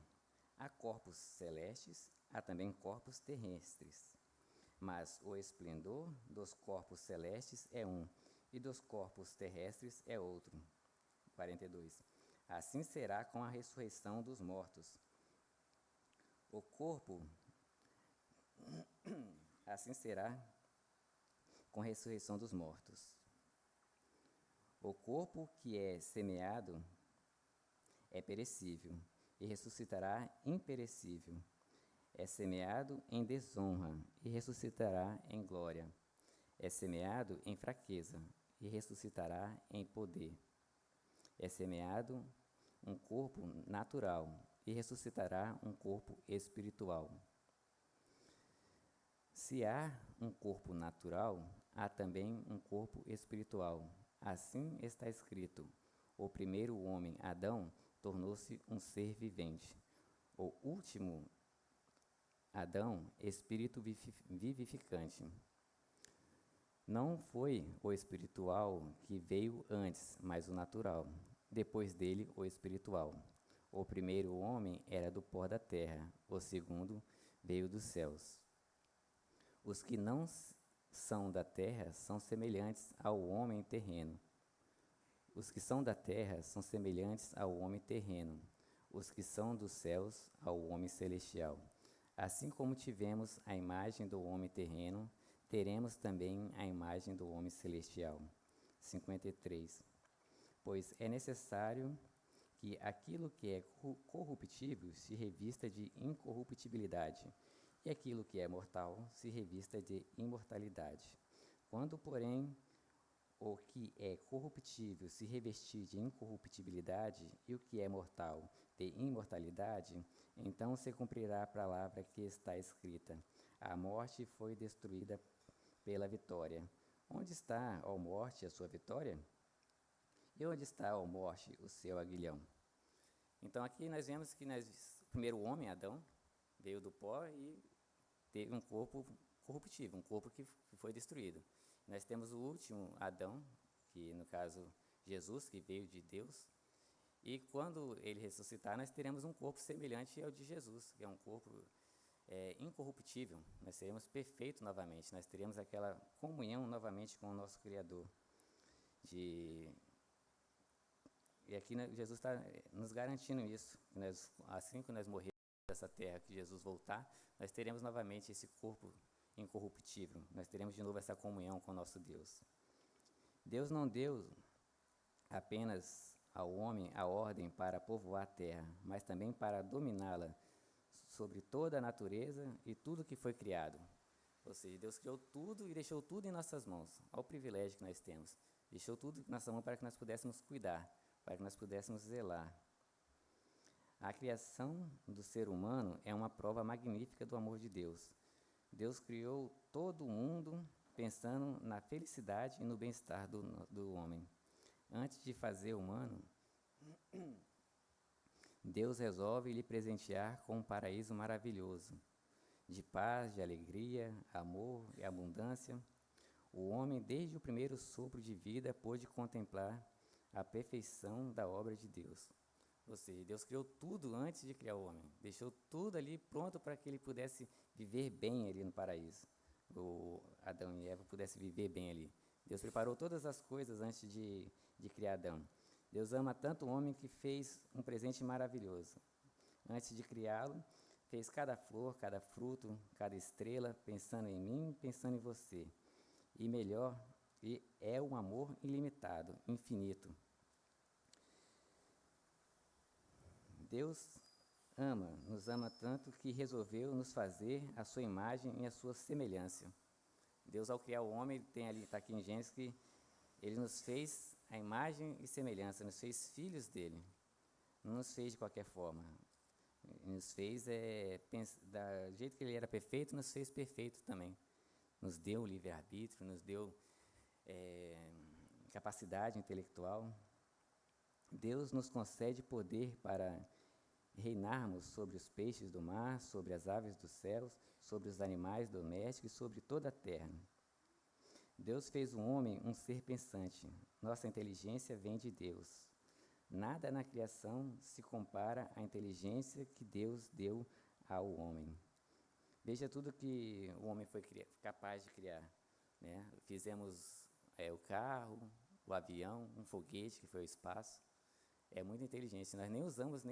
Há corpos celestes, há também corpos terrestres. Mas o esplendor dos corpos celestes é um, e dos corpos terrestres é outro. 42. Assim será com a ressurreição dos mortos. O corpo, assim será com a ressurreição dos mortos. O corpo que é semeado é perecível, e ressuscitará imperecível. É semeado em desonra, e ressuscitará em glória. É semeado em fraqueza, e ressuscitará em poder. É semeado um corpo natural, e ressuscitará um corpo espiritual. Se há um corpo natural, há também um corpo espiritual. Assim está escrito: o primeiro homem, Adão, tornou-se um ser vivente. O último, Adão, espírito vivificante. Não foi o espiritual que veio antes, mas o natural. Depois dele, o espiritual. O primeiro homem era do pó da terra, o segundo veio dos céus. Os que não são da terra são semelhantes ao homem terreno. Os que são da terra são semelhantes ao homem terreno. Os que são dos céus, ao homem celestial. Assim como tivemos a imagem do homem terreno, teremos também a imagem do homem celestial. 53. Pois é necessário que aquilo que é corruptível se revista de incorruptibilidade, e aquilo que é mortal se revista de imortalidade. Quando, porém, o que é corruptível se revestir de incorruptibilidade, e o que é mortal de imortalidade, então se cumprirá a palavra que está escrita: a morte foi destruída pela vitória. Onde está, ó morte, a sua vitória? E onde está, ó morte, o seu aguilhão? Então aqui nós vemos que o primeiro homem, Adão, veio do pó e teve um corpo corruptível, um corpo que foi destruído. Nós temos o último Adão, que no caso Jesus, que veio de Deus, e quando ele ressuscitar, nós teremos um corpo semelhante ao de Jesus, que é um corpo incorruptível. Nós seremos perfeitos novamente, nós teremos aquela comunhão novamente com o nosso Criador. E aqui Jesus está nos garantindo isso, que assim que nós morrermos dessa terra, que Jesus voltar, nós teremos novamente esse corpo incorruptível, nós teremos de novo essa comunhão com o nosso Deus. Deus não deu apenas ao homem a ordem para povoar a terra, mas também para dominá-la sobre toda a natureza e tudo que foi criado. Ou seja, Deus criou tudo e deixou tudo em nossas mãos. Olha o privilégio que nós temos. Deixou tudo em nossa mão para que nós pudéssemos cuidar, para que nós pudéssemos zelar. A criação do ser humano é uma prova magnífica do amor de Deus. Deus criou todo o mundo pensando na felicidade e no bem-estar do homem. Antes de fazer o humano, Deus resolve lhe presentear com um paraíso maravilhoso, de paz, de alegria, amor e abundância. O homem, desde o primeiro sopro de vida, pôde contemplar a perfeição da obra de Deus. Ou seja, Deus criou tudo antes de criar o homem. Deixou tudo ali pronto para que ele pudesse viver bem ali no paraíso. O Adão e Eva pudessem viver bem ali. Deus preparou todas as coisas antes de criar Adão. Deus ama tanto o homem que fez um presente maravilhoso. Antes de criá-lo, fez cada flor, cada fruto, cada estrela, pensando em mim, pensando em você. E melhor, é um amor ilimitado, infinito. Deus nos ama tanto que resolveu nos fazer a sua imagem e a sua semelhança. Deus, ao criar o homem, está aqui em Gênesis, que ele nos fez a imagem e semelhança, nos fez filhos dele. Não nos fez de qualquer forma. Nos fez, do jeito que ele era perfeito, nos fez perfeito também. Nos deu livre-arbítrio, nos deu capacidade intelectual. Deus nos concede poder para reinarmos sobre os peixes do mar, sobre as aves dos céus, sobre os animais domésticos e sobre toda a terra. Deus fez o homem um ser pensante. Nossa inteligência vem de Deus. Nada na criação se compara à inteligência que Deus deu ao homem. Veja tudo que o homem foi capaz de criar, né? Fizemos o carro, o avião, um foguete, que foi o espaço. É muita inteligência. Nós nem usamos,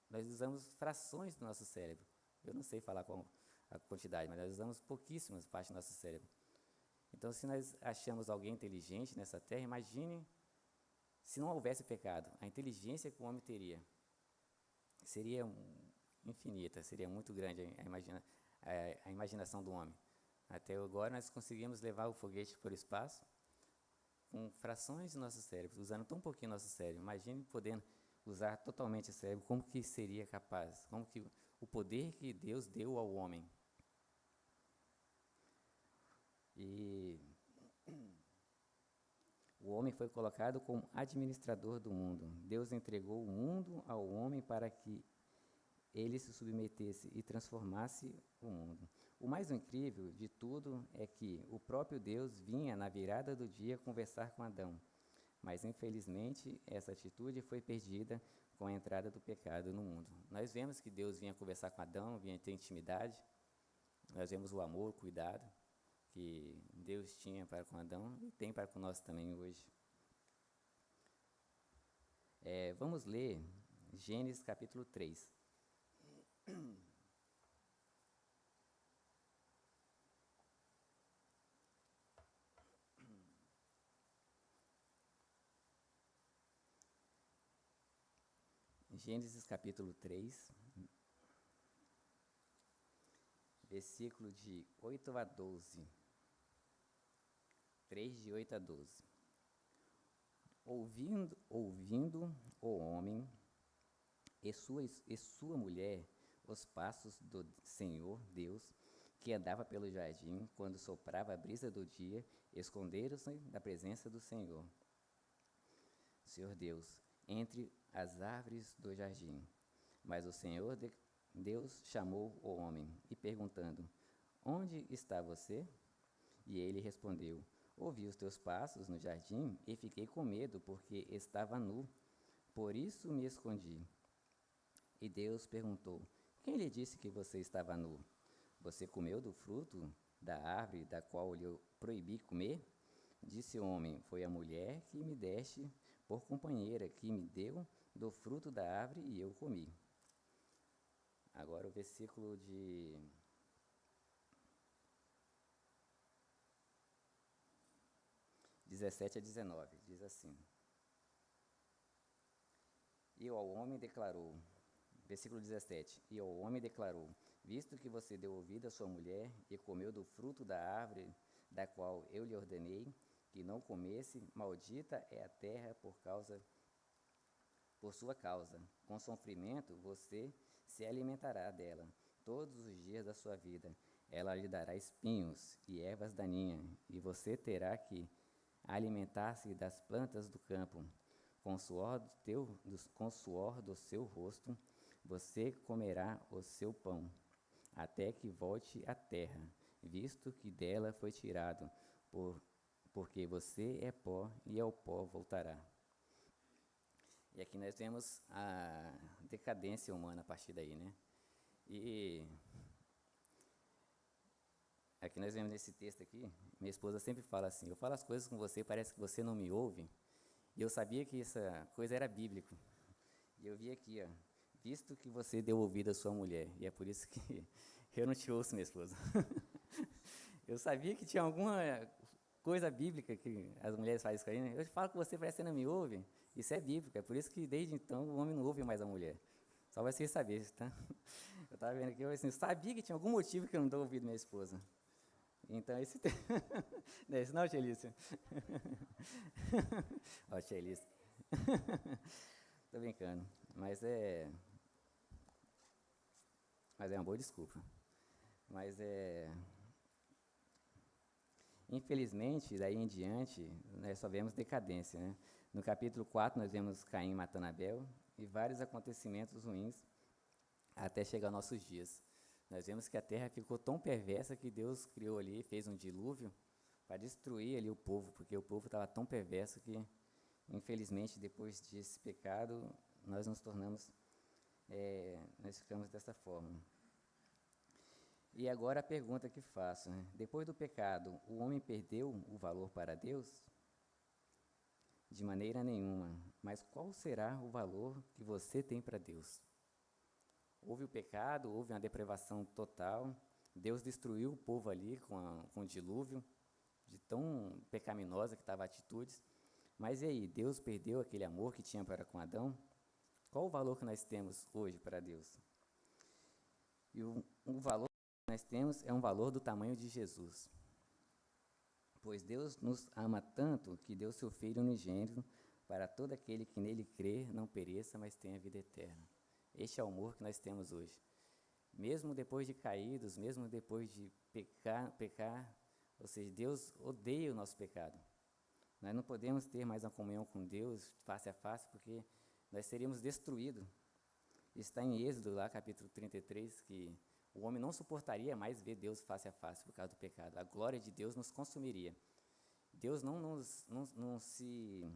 nós usamos frações do nosso cérebro. Eu não sei falar qual a quantidade, mas nós usamos pouquíssimas partes do nosso cérebro. Então, se nós achamos alguém inteligente nessa terra, imagine se não houvesse pecado, a inteligência que o homem teria seria infinita, seria muito grande a imaginação do homem. Até agora nós conseguimos levar o foguete para o espaço com frações do nosso cérebro, usando tão pouquinho nosso cérebro. Imagine podendo usar totalmente o cérebro, como que seria capaz, como que o poder que Deus deu ao homem. E o homem foi colocado como administrador do mundo. Deus entregou o mundo ao homem para que ele se submetesse e transformasse o mundo. O mais incrível de tudo é que o próprio Deus vinha na virada do dia conversar com Adão. Mas, infelizmente, essa atitude foi perdida com a entrada do pecado no mundo. Nós vemos que Deus vinha conversar com Adão, vinha ter intimidade. Nós vemos o amor, o cuidado que Deus tinha para com Adão e tem para com nós também hoje. Vamos ler Gênesis capítulo 3. Gênesis capítulo 3, versículo de 8 a 12. 3 de 8 a 12. Ouvindo o homem e sua mulher os passos do Senhor Deus, que andava pelo jardim, quando soprava a brisa do dia, esconderam-se da presença do Senhor Deus, entre as árvores do jardim. Mas o Senhor Deus chamou o homem, e perguntando: onde está você? E ele respondeu: ouvi os teus passos no jardim, e fiquei com medo, porque estava nu. Por isso me escondi. E Deus perguntou: quem lhe disse que você estava nu? Você comeu do fruto da árvore da qual lhe proibi comer? Disse o homem: foi a mulher que me deste por companheira, que me deu do fruto da árvore e eu comi. Agora o versículo de 17 a 19, diz assim: E ao homem declarou, versículo 17, e ao homem declarou: visto que você deu ouvido à sua mulher e comeu do fruto da árvore da qual eu lhe ordenei que não comesse, maldita é a terra por sua causa. Com sofrimento você se alimentará dela todos os dias da sua vida. Ela lhe dará espinhos e ervas daninhas, e você terá que alimentar-se das plantas do campo. Com suor do seu rosto você comerá o seu pão, até que volte à terra, visto que dela foi tirado, porque você é pó e ao pó voltará. E aqui nós vemos a decadência humana a partir daí, né? E aqui nós vemos nesse texto aqui, minha esposa sempre fala assim, eu falo as coisas com você, parece que você não me ouve, e eu sabia que essa coisa era bíblico. E eu vi aqui, ó, visto que você deu ouvido à sua mulher, e é por isso que eu não te ouço, minha esposa. Eu sabia que tinha alguma coisa bíblica que as mulheres fazem isso aí, né? Eu falo com você, parece que você não me ouve. Isso é bíblico, é por isso que desde então o homem não ouve mais a mulher. Só vai vocês saberem, tá? Eu estava vendo aqui, eu sabia que tinha algum motivo que eu não dou ouvido à minha esposa. Então, esse não é isso não, tia Lícia? Ó, tia Lícia. Estou brincando, mas é uma boa desculpa. Mas infelizmente, daí em diante, nós só vemos decadência, né? No capítulo 4, nós vemos Caim matando Abel e vários acontecimentos ruins até chegar aos nossos dias. Nós vemos que a terra ficou tão perversa que Deus criou ali, fez um dilúvio para destruir ali o povo, porque o povo estava tão perverso que, infelizmente, depois desse pecado, nós nos tornamos, nós ficamos dessa forma. E agora a pergunta que faço, né? Depois do pecado, o homem perdeu o valor para Deus? De maneira nenhuma. Mas qual será o valor que você tem para Deus? Houve o pecado, houve uma depravação total, Deus destruiu o povo ali com o dilúvio, de tão pecaminosa que estava a atitudes. Mas e aí, Deus perdeu aquele amor que tinha para com Adão? Qual o valor que nós temos hoje para Deus? E o valor que nós temos é um valor do tamanho de Jesus. Pois Deus nos ama tanto que deu seu Filho unigênito para todo aquele que nele crê não pereça, mas tenha vida eterna. Este é o amor que nós temos hoje. Mesmo depois de caídos, mesmo depois de pecar, ou seja, Deus odeia o nosso pecado. Nós não podemos ter mais uma comunhão com Deus face a face, porque nós seríamos destruídos. Está em Êxodo, lá, capítulo 33, que o homem não suportaria mais ver Deus face a face por causa do pecado. A glória de Deus nos consumiria. Deus não se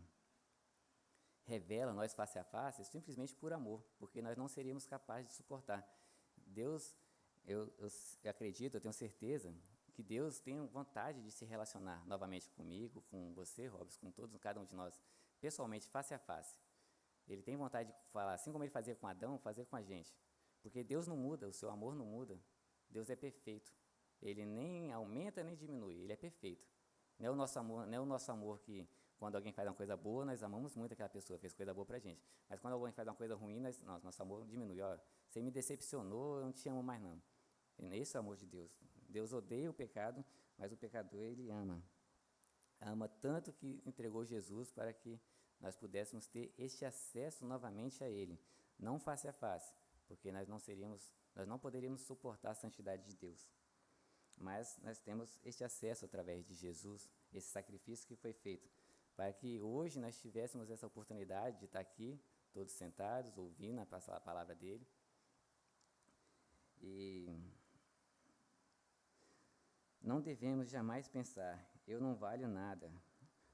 revela a nós face a face simplesmente por amor, porque nós não seríamos capazes de suportar. Deus, eu acredito, eu tenho certeza, que Deus tem vontade de se relacionar novamente comigo, com você, Robson, com todos, cada um de nós, pessoalmente, face a face. Ele tem vontade de falar, assim como ele fazia com Adão, fazer com a gente. Porque Deus não muda, o seu amor não muda. Deus é perfeito. Ele nem aumenta nem diminui, ele é perfeito. Não é o nosso amor que, quando alguém faz uma coisa boa, nós amamos muito aquela pessoa, fez coisa boa pra gente. Mas quando alguém faz uma coisa ruim, nosso amor diminui. Ó, você me decepcionou, eu não te amo mais não. E esse é o amor de Deus. Deus odeia o pecado, mas o pecador ele ama. Ama tanto que entregou Jesus para que nós pudéssemos ter este acesso novamente a Ele, não face a face, porque nós não poderíamos suportar a santidade de Deus. Mas nós temos este acesso através de Jesus, esse sacrifício que foi feito, para que hoje nós tivéssemos essa oportunidade de estar aqui, todos sentados, ouvindo a palavra dEle. E não devemos jamais pensar, eu não valho nada,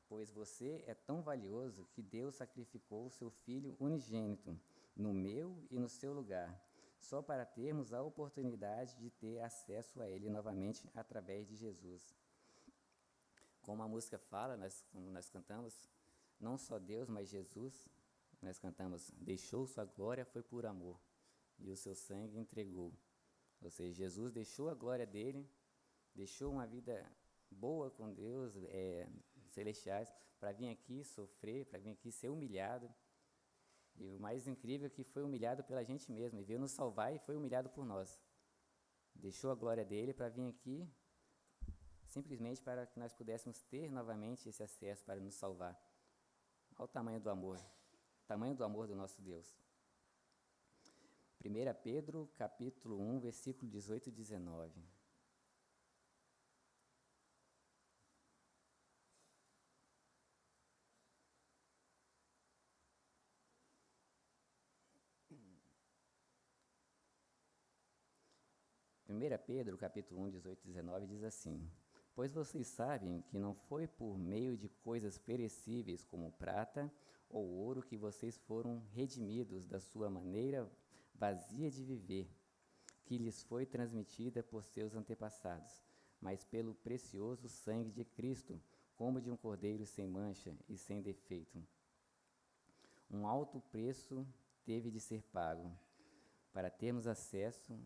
pois você é tão valioso que Deus sacrificou o seu Filho unigênito, no meu e no seu lugar, só para termos a oportunidade de ter acesso a Ele novamente através de Jesus. Como a música fala, nós cantamos, não só Deus, mas Jesus, nós cantamos, deixou sua glória, foi por amor, e o seu sangue entregou. Ou seja, Jesus deixou a glória dele, deixou uma vida boa com Deus, celestiais, para vir aqui sofrer, para vir aqui ser humilhado. E o mais incrível é que foi humilhado pela gente mesmo, e veio nos salvar e foi humilhado por nós. Deixou a glória dele para vir aqui, simplesmente para que nós pudéssemos ter novamente esse acesso para nos salvar. Olha o tamanho do amor do nosso Deus. 1 Pedro, capítulo 1, versículo 18 e 19. Pedro, capítulo 1, 18 e 19, diz assim: Pois vocês sabem que não foi por meio de coisas perecíveis como prata ou ouro que vocês foram redimidos da sua maneira vazia de viver, que lhes foi transmitida por seus antepassados, mas pelo precioso sangue de Cristo, como de um cordeiro sem mancha e sem defeito. Um alto preço teve de ser pago para termos acesso,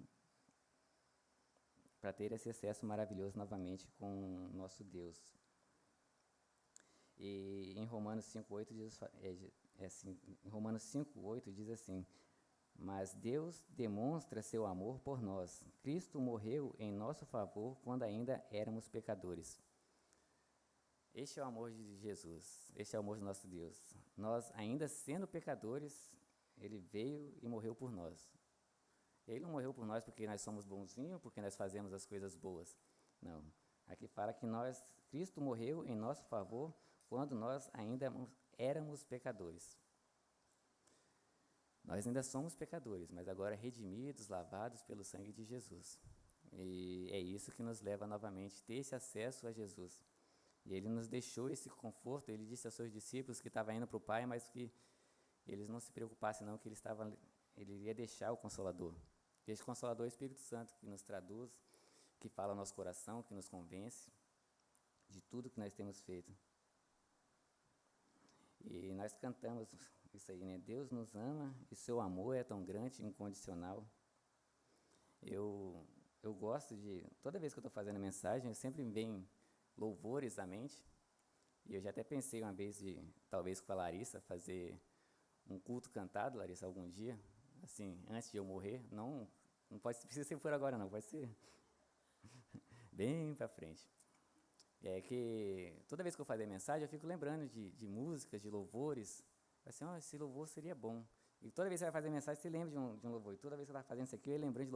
para ter esse acesso maravilhoso novamente com nosso Deus. E em Romanos 5:8 diz assim, em Romanos 5:8 diz assim: mas Deus demonstra seu amor por nós. Cristo morreu em nosso favor quando ainda éramos pecadores. Este é o amor de Jesus, este é o amor do nosso Deus. Nós, ainda sendo pecadores, Ele veio e morreu por nós. Ele não morreu por nós porque nós somos bonzinhos, porque nós fazemos as coisas boas. Não. Aqui fala que Cristo morreu em nosso favor quando nós ainda éramos pecadores. Nós ainda somos pecadores, mas agora redimidos, lavados pelo sangue de Jesus. E é isso que nos leva novamente a ter esse acesso a Jesus. E Ele nos deixou esse conforto. Ele disse aos seus discípulos que estava indo para o Pai, mas que eles não se preocupassem não, que Ele ia deixar o Consolador. Esse Consolador é o Espírito Santo, que nos traduz, que fala ao nosso coração, que nos convence de tudo que nós temos feito. E nós cantamos isso aí, né? Deus nos ama e seu amor é tão grande e incondicional. Eu gosto de, toda vez que eu estou fazendo a mensagem, eu sempre me vem louvores à mente. E eu já até pensei uma vez talvez com a Larissa, fazer um culto cantado, Larissa, algum dia, assim, antes de eu morrer. Não precisa ser por agora não, pode ser bem para frente. É que toda vez que eu fazer a mensagem, eu fico lembrando de músicas, de louvores. Assim, esse louvor seria bom. E toda vez que você vai fazer a mensagem, você lembra de um louvor. E toda vez que eu estava fazendo isso aqui, eu ia lembrando de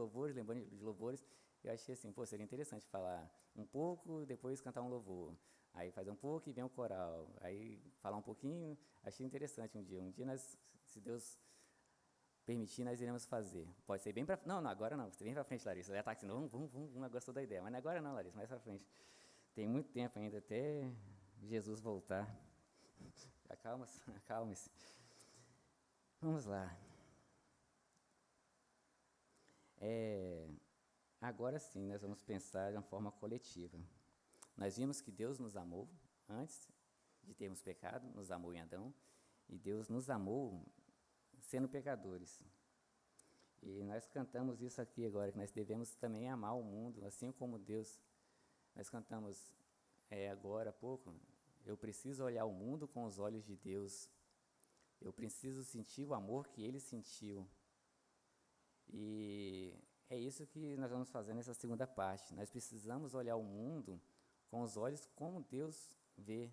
louvores. E eu achei assim, seria interessante falar um pouco, depois cantar um louvor. Aí fazer um pouco e vem o coral. Aí falar um pouquinho, achei interessante um dia. Um dia nós, se Deus permitir, nós iremos fazer. Pode ser bem para... Não, agora não. Bem para frente, Larissa. Já está aqui, vamos, gostou da ideia. Mas não agora não, Larissa, mais para frente. Tem muito tempo ainda até Jesus voltar. Acalme-se. Vamos lá. Agora sim, nós vamos pensar de uma forma coletiva. Nós vimos que Deus nos amou antes de termos pecado, nos amou em Adão, e Deus nos amou sendo pecadores. E nós cantamos isso aqui agora, que nós devemos também amar o mundo, assim como Deus. Nós cantamos agora há pouco, eu preciso olhar o mundo com os olhos de Deus. Eu preciso sentir o amor que Ele sentiu. E é isso que nós vamos fazer nessa segunda parte. Nós precisamos olhar o mundo com os olhos como Deus vê.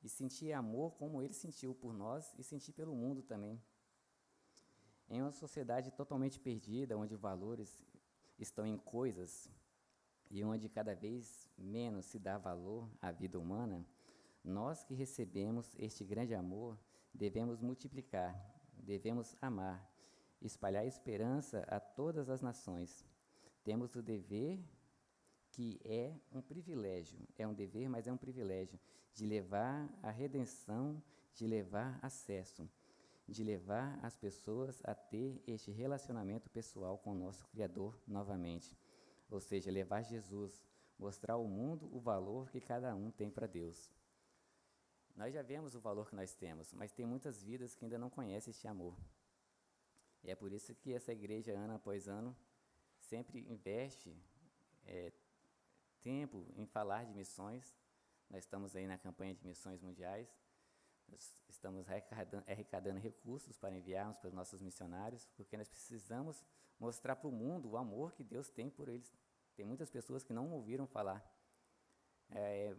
E sentir amor como Ele sentiu por nós e sentir pelo mundo também. Em uma sociedade totalmente perdida, onde valores estão em coisas e onde cada vez menos se dá valor à vida humana, nós que recebemos este grande amor devemos multiplicar, devemos amar, espalhar esperança a todas as nações. Temos o dever, que é um privilégio, é um dever, mas é um privilégio, de levar a redenção, de levar acesso, de levar as pessoas a ter este relacionamento pessoal com o nosso Criador novamente. Ou seja, levar Jesus, mostrar ao mundo o valor que cada um tem para Deus. Nós já vemos o valor que nós temos, mas tem muitas vidas que ainda não conhecem este amor. E é por isso que essa igreja, ano após ano, sempre investe tempo em falar de missões. Nós estamos aí na campanha de missões mundiais. Nós estamos arrecadando recursos para enviarmos para os nossos missionários, porque nós precisamos mostrar para o mundo o amor que Deus tem por eles. Tem muitas pessoas que não ouviram falar.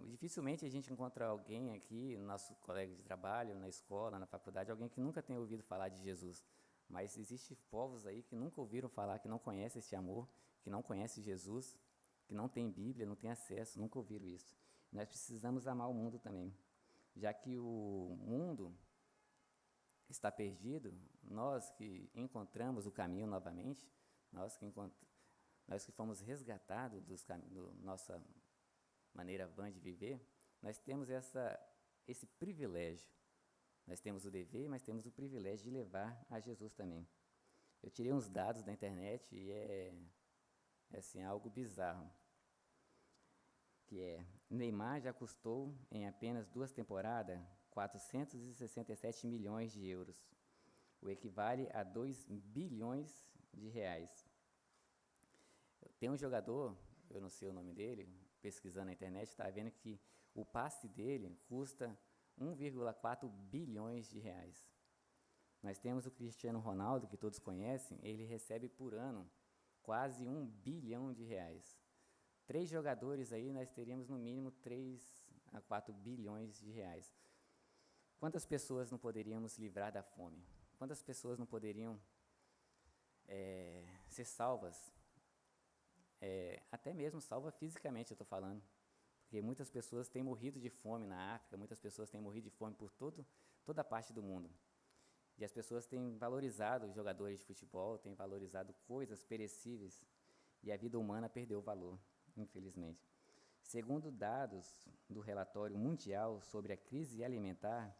Dificilmente a gente encontra alguém aqui, nosso colega de trabalho, na escola, na faculdade, alguém que nunca tenha ouvido falar de Jesus. Mas existem povos aí que nunca ouviram falar, que não conhecem esse amor, que não conhecem Jesus, que não têm Bíblia, não têm acesso, nunca ouviram isso. Nós precisamos amar o mundo também. Já que o mundo está perdido, nós que encontramos o caminho novamente, nós que fomos resgatados da nossa maneira vã de viver, nós temos esse privilégio Nós temos o dever, mas temos o privilégio de levar a Jesus também. Eu tirei uns dados da internet e é assim, algo bizarro. Que é, Neymar já custou, em apenas 2 temporadas, 467 milhões de euros. O equivale a 2 bilhões de reais. Tem um jogador, eu não sei o nome dele, pesquisando na internet, está vendo que o passe dele custa 1,4 bilhões de reais. Nós temos o Cristiano Ronaldo, que todos conhecem, ele recebe por ano quase 1 bilhão de reais. 3 jogadores aí, nós teríamos no mínimo 3 a 4 bilhões de reais. Quantas pessoas não poderíamos livrar da fome? Quantas pessoas não poderiam ser salvas? Até mesmo salva fisicamente, eu estou falando. Porque muitas pessoas têm morrido de fome na África, muitas pessoas têm morrido de fome por toda a parte do mundo. E as pessoas têm valorizado os jogadores de futebol, têm valorizado coisas perecíveis, e a vida humana perdeu o valor, infelizmente. Segundo dados do relatório mundial sobre a crise alimentar,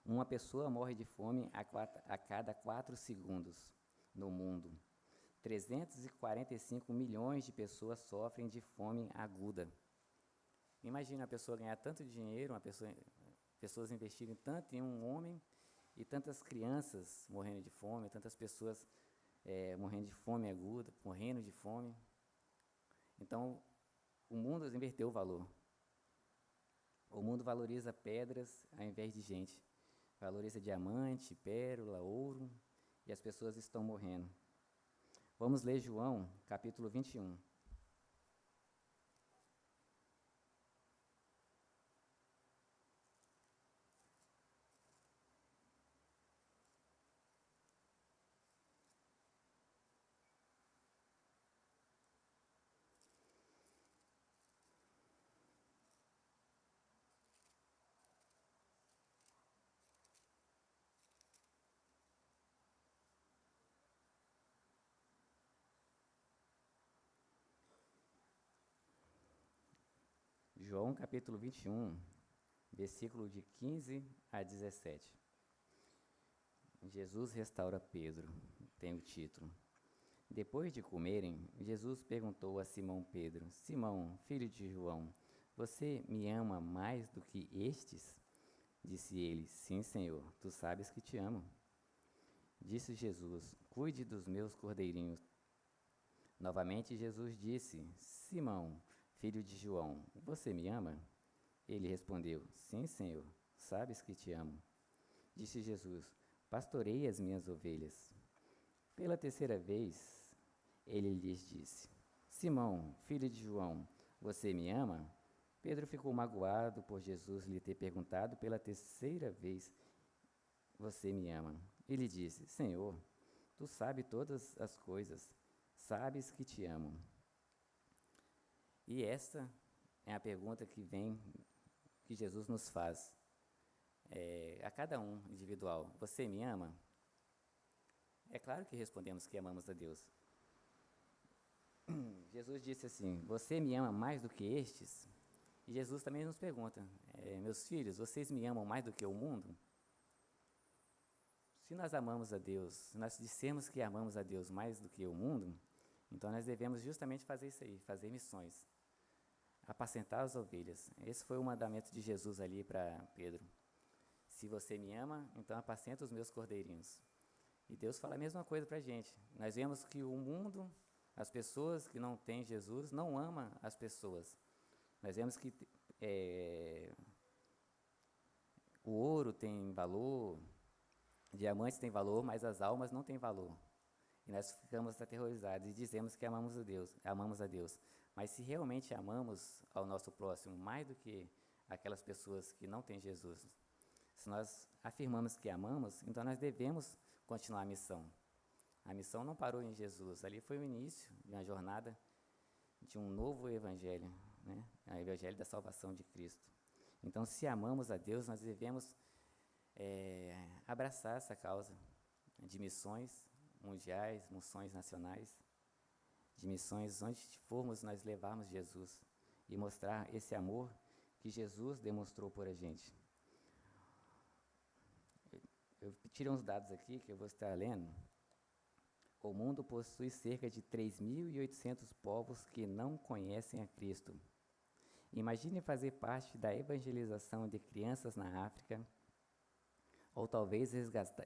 uma pessoa morre de fome a cada 4 segundos no mundo. 345 milhões de pessoas sofrem de fome aguda. Imagina a pessoa ganhar tanto dinheiro, pessoas investirem tanto em um homem e tantas crianças morrendo de fome, tantas pessoas morrendo de fome aguda, morrendo de fome. Então, o mundo inverteu o valor. O mundo valoriza pedras ao invés de gente. Valoriza diamante, pérola, ouro, e as pessoas estão morrendo. Vamos ler João, capítulo 21. João, capítulo 21, versículo de 15 a 17. Jesus restaura Pedro, tem o título. Depois de comerem, Jesus perguntou a Simão Pedro: Simão, filho de João, você me ama mais do que estes? Disse ele: Sim, Senhor, tu sabes que te amo. Disse Jesus: Cuide dos meus cordeirinhos. Novamente Jesus disse: Simão, filho de João, você me ama? Ele respondeu: Sim, Senhor, sabes que te amo. Disse Jesus: Pastorei as minhas ovelhas. Pela terceira vez, ele lhes disse: Simão, filho de João, você me ama? Pedro ficou magoado por Jesus lhe ter perguntado pela terceira vez: Você me ama? Ele disse: Senhor, tu sabes todas as coisas, sabes que te amo. E esta é a pergunta que Jesus nos faz a cada um individual: você me ama? É claro que respondemos que amamos a Deus. Jesus disse assim: você me ama mais do que estes? E Jesus também nos pergunta: meus filhos, vocês me amam mais do que o mundo? Se nós amamos a Deus, se nós dissemos que amamos a Deus mais do que o mundo, então nós devemos justamente fazer isso aí, fazer missões, apacentar as ovelhas. Esse foi o mandamento de Jesus ali para Pedro. Se você me ama, então apacenta os meus cordeirinhos. E Deus fala a mesma coisa para a gente. Nós vemos que o mundo, as pessoas que não têm Jesus, não amam as pessoas. Nós vemos que o ouro tem valor, diamantes têm valor, mas as almas não têm valor. E nós ficamos aterrorizados e dizemos que amamos a Deus. Mas se realmente amamos ao nosso próximo mais do que aquelas pessoas que não têm Jesus, se nós afirmamos que amamos, então nós devemos continuar a missão. A missão não parou em Jesus, ali foi o início de uma jornada de um novo evangelho, né? O evangelho da salvação de Cristo. Então, se amamos a Deus, nós devemos abraçar essa causa de missões mundiais, missões nacionais, de missões onde formos nós levarmos Jesus e mostrar esse amor que Jesus demonstrou por a gente. eu tirei uns dados aqui que eu vou estar lendo. O mundo possui cerca de 3.800 povos que não conhecem a Cristo. Imagine fazer parte da evangelização de crianças na África, ou talvez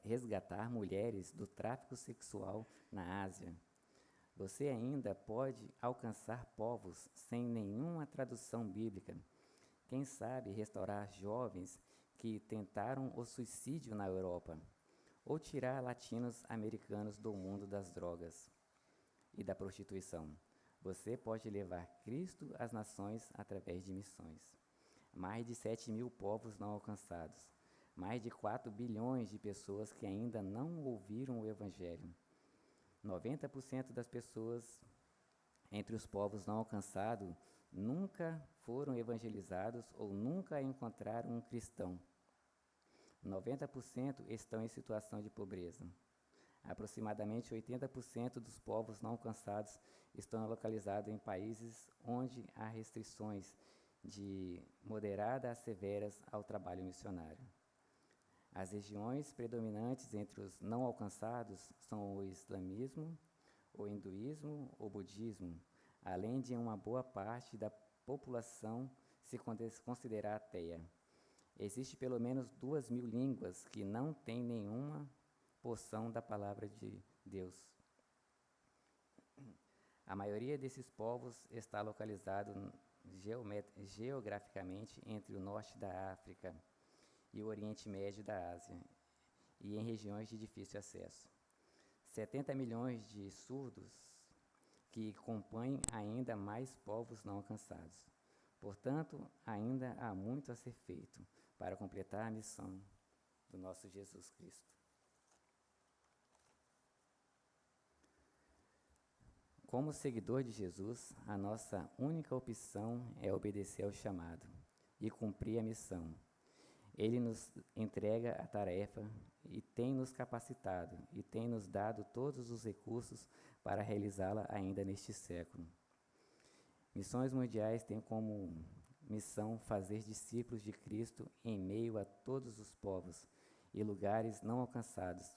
resgatar mulheres do tráfico sexual na Ásia. Você ainda pode alcançar povos sem nenhuma tradução bíblica. Quem sabe restaurar jovens que tentaram o suicídio na Europa, ou tirar latinos americanos do mundo das drogas e da prostituição. Você pode levar Cristo às nações através de missões. Mais de 7.000 povos não alcançados. Mais de 4 bilhões de pessoas que ainda não ouviram o Evangelho. 90% das pessoas entre os povos não alcançados nunca foram evangelizados ou nunca encontraram um cristão. 90% estão em situação de pobreza. Aproximadamente 80% dos povos não alcançados estão localizados em países onde há restrições de moderada a severas ao trabalho missionário. As regiões predominantes entre os não alcançados são o islamismo, o hinduísmo, o budismo, além de uma boa parte da população se considerar ateia. Existe pelo menos 2.000 línguas que não têm nenhuma porção da palavra de Deus. A maioria desses povos está localizado geograficamente entre o norte da África e o Oriente Médio da Ásia, e em regiões de difícil acesso. 70 milhões de surdos que compõem ainda mais povos não alcançados. Portanto, ainda há muito a ser feito para completar a missão do nosso Jesus Cristo. Como seguidor de Jesus, a nossa única opção é obedecer ao chamado e cumprir a missão. Ele nos entrega a tarefa e tem nos capacitado e tem nos dado todos os recursos para realizá-la ainda neste século. Missões mundiais têm como missão fazer discípulos de Cristo em meio a todos os povos e lugares não alcançados,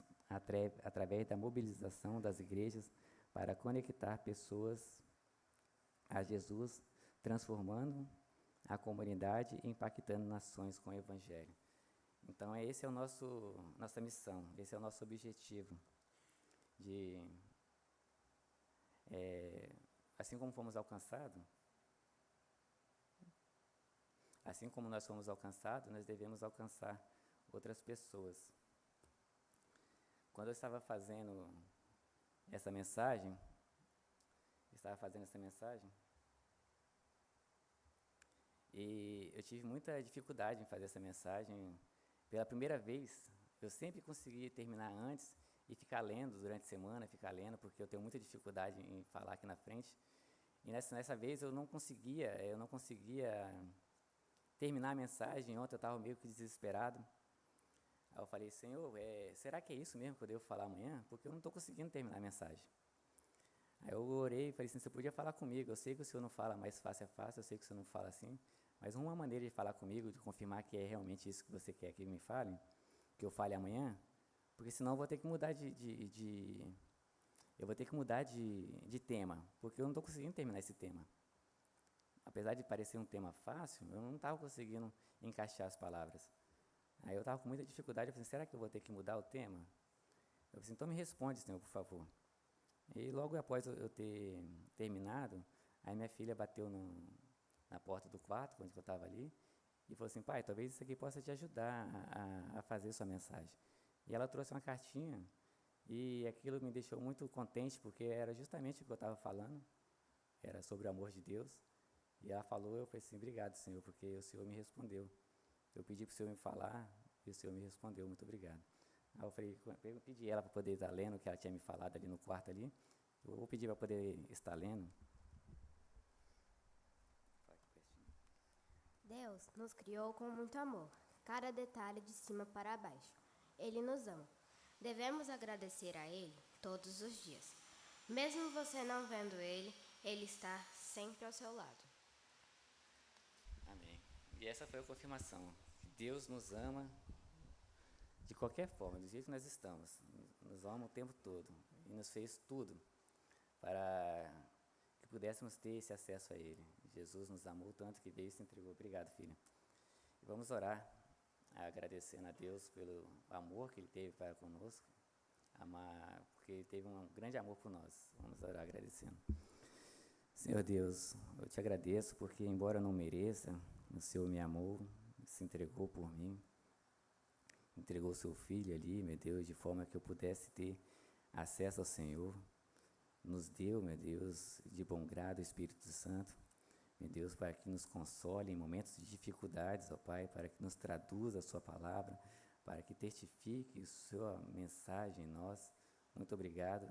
através da mobilização das igrejas para conectar pessoas a Jesus, transformando a comunidade e impactando nações com o Evangelho. Então, esse é nossa missão, esse é o nosso objetivo, assim como fomos alcançados, assim como nós fomos alcançados, nós devemos alcançar outras pessoas. Quando eu estava fazendo essa mensagem, e eu tive muita dificuldade em fazer essa mensagem. Pela primeira vez, eu sempre consegui terminar antes e ficar lendo durante a semana, porque eu tenho muita dificuldade em falar aqui na frente. E nessa vez eu não conseguia terminar a mensagem. Ontem eu estava meio que desesperado. Aí eu falei, Senhor, será que é isso mesmo que eu devo falar amanhã? Porque eu não estou conseguindo terminar a mensagem. Aí eu orei e falei assim, você podia falar comigo, eu sei que o Senhor não fala mais fácil é fácil, eu sei que o Senhor não fala assim, mas uma maneira de falar comigo, de confirmar que é realmente isso que você quer que me fale, que eu fale amanhã, porque senão eu vou ter que mudar de tema, porque eu não estou conseguindo terminar esse tema. Apesar de parecer um tema fácil, eu não estava conseguindo encaixar as palavras. Aí eu estava com muita dificuldade, eu falei, será que eu vou ter que mudar o tema? Eu falei, então me responde, Senhor, por favor. E logo após eu ter terminado, aí minha filha bateu na porta do quarto, onde eu estava ali, e falou assim, pai, talvez isso aqui possa te ajudar a fazer sua mensagem. E ela trouxe uma cartinha, e aquilo me deixou muito contente, porque era justamente o que eu estava falando, era sobre o amor de Deus. E ela falou, eu falei assim, obrigado, Senhor, porque o Senhor me respondeu. Eu pedi para o Senhor me falar, e o Senhor me respondeu, muito obrigado. Aí eu falei, eu pedi ela para poder estar lendo o que ela tinha me falado ali no quarto ali. Eu vou pedir para poder estar lendo. Deus nos criou com muito amor, cada detalhe de cima para baixo. Ele nos ama. Devemos agradecer a Ele todos os dias. Mesmo você não vendo Ele, Ele está sempre ao seu lado. Amém. E essa foi a confirmação. Deus nos ama de qualquer forma, do jeito que nós estamos, nos ama o tempo todo e nos fez tudo para que pudéssemos ter esse acesso a Ele. Jesus nos amou tanto que veio e se entregou. Obrigado, filha. E vamos orar, agradecendo a Deus pelo amor que Ele teve para conosco, porque Ele teve um grande amor por nós. Vamos orar agradecendo. Senhor Deus, eu te agradeço porque, embora eu não mereça, o Senhor me amou, se entregou por mim, entregou seu Filho ali, meu Deus, de forma que eu pudesse ter acesso ao Senhor. Nos deu, meu Deus, de bom grado o Espírito Santo, meu Deus, para que nos console em momentos de dificuldades, ó Pai, para que nos traduza a sua palavra, para que testifique sua mensagem em nós. Muito obrigado.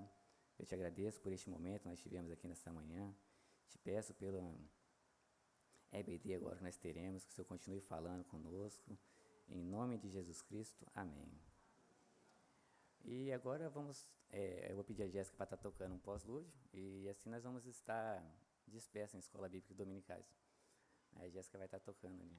Eu te agradeço por este momento que nós tivemos aqui nesta manhã. Te peço pelo EBD agora que nós teremos, que o Senhor continue falando conosco. Em nome de Jesus Cristo, amém. E agora eu vou pedir a Jéssica para estar tocando um pós-lúdio, e assim nós vamos estar dispersos em Escola Bíblica Dominicais. A Jéssica vai estar tocando ali.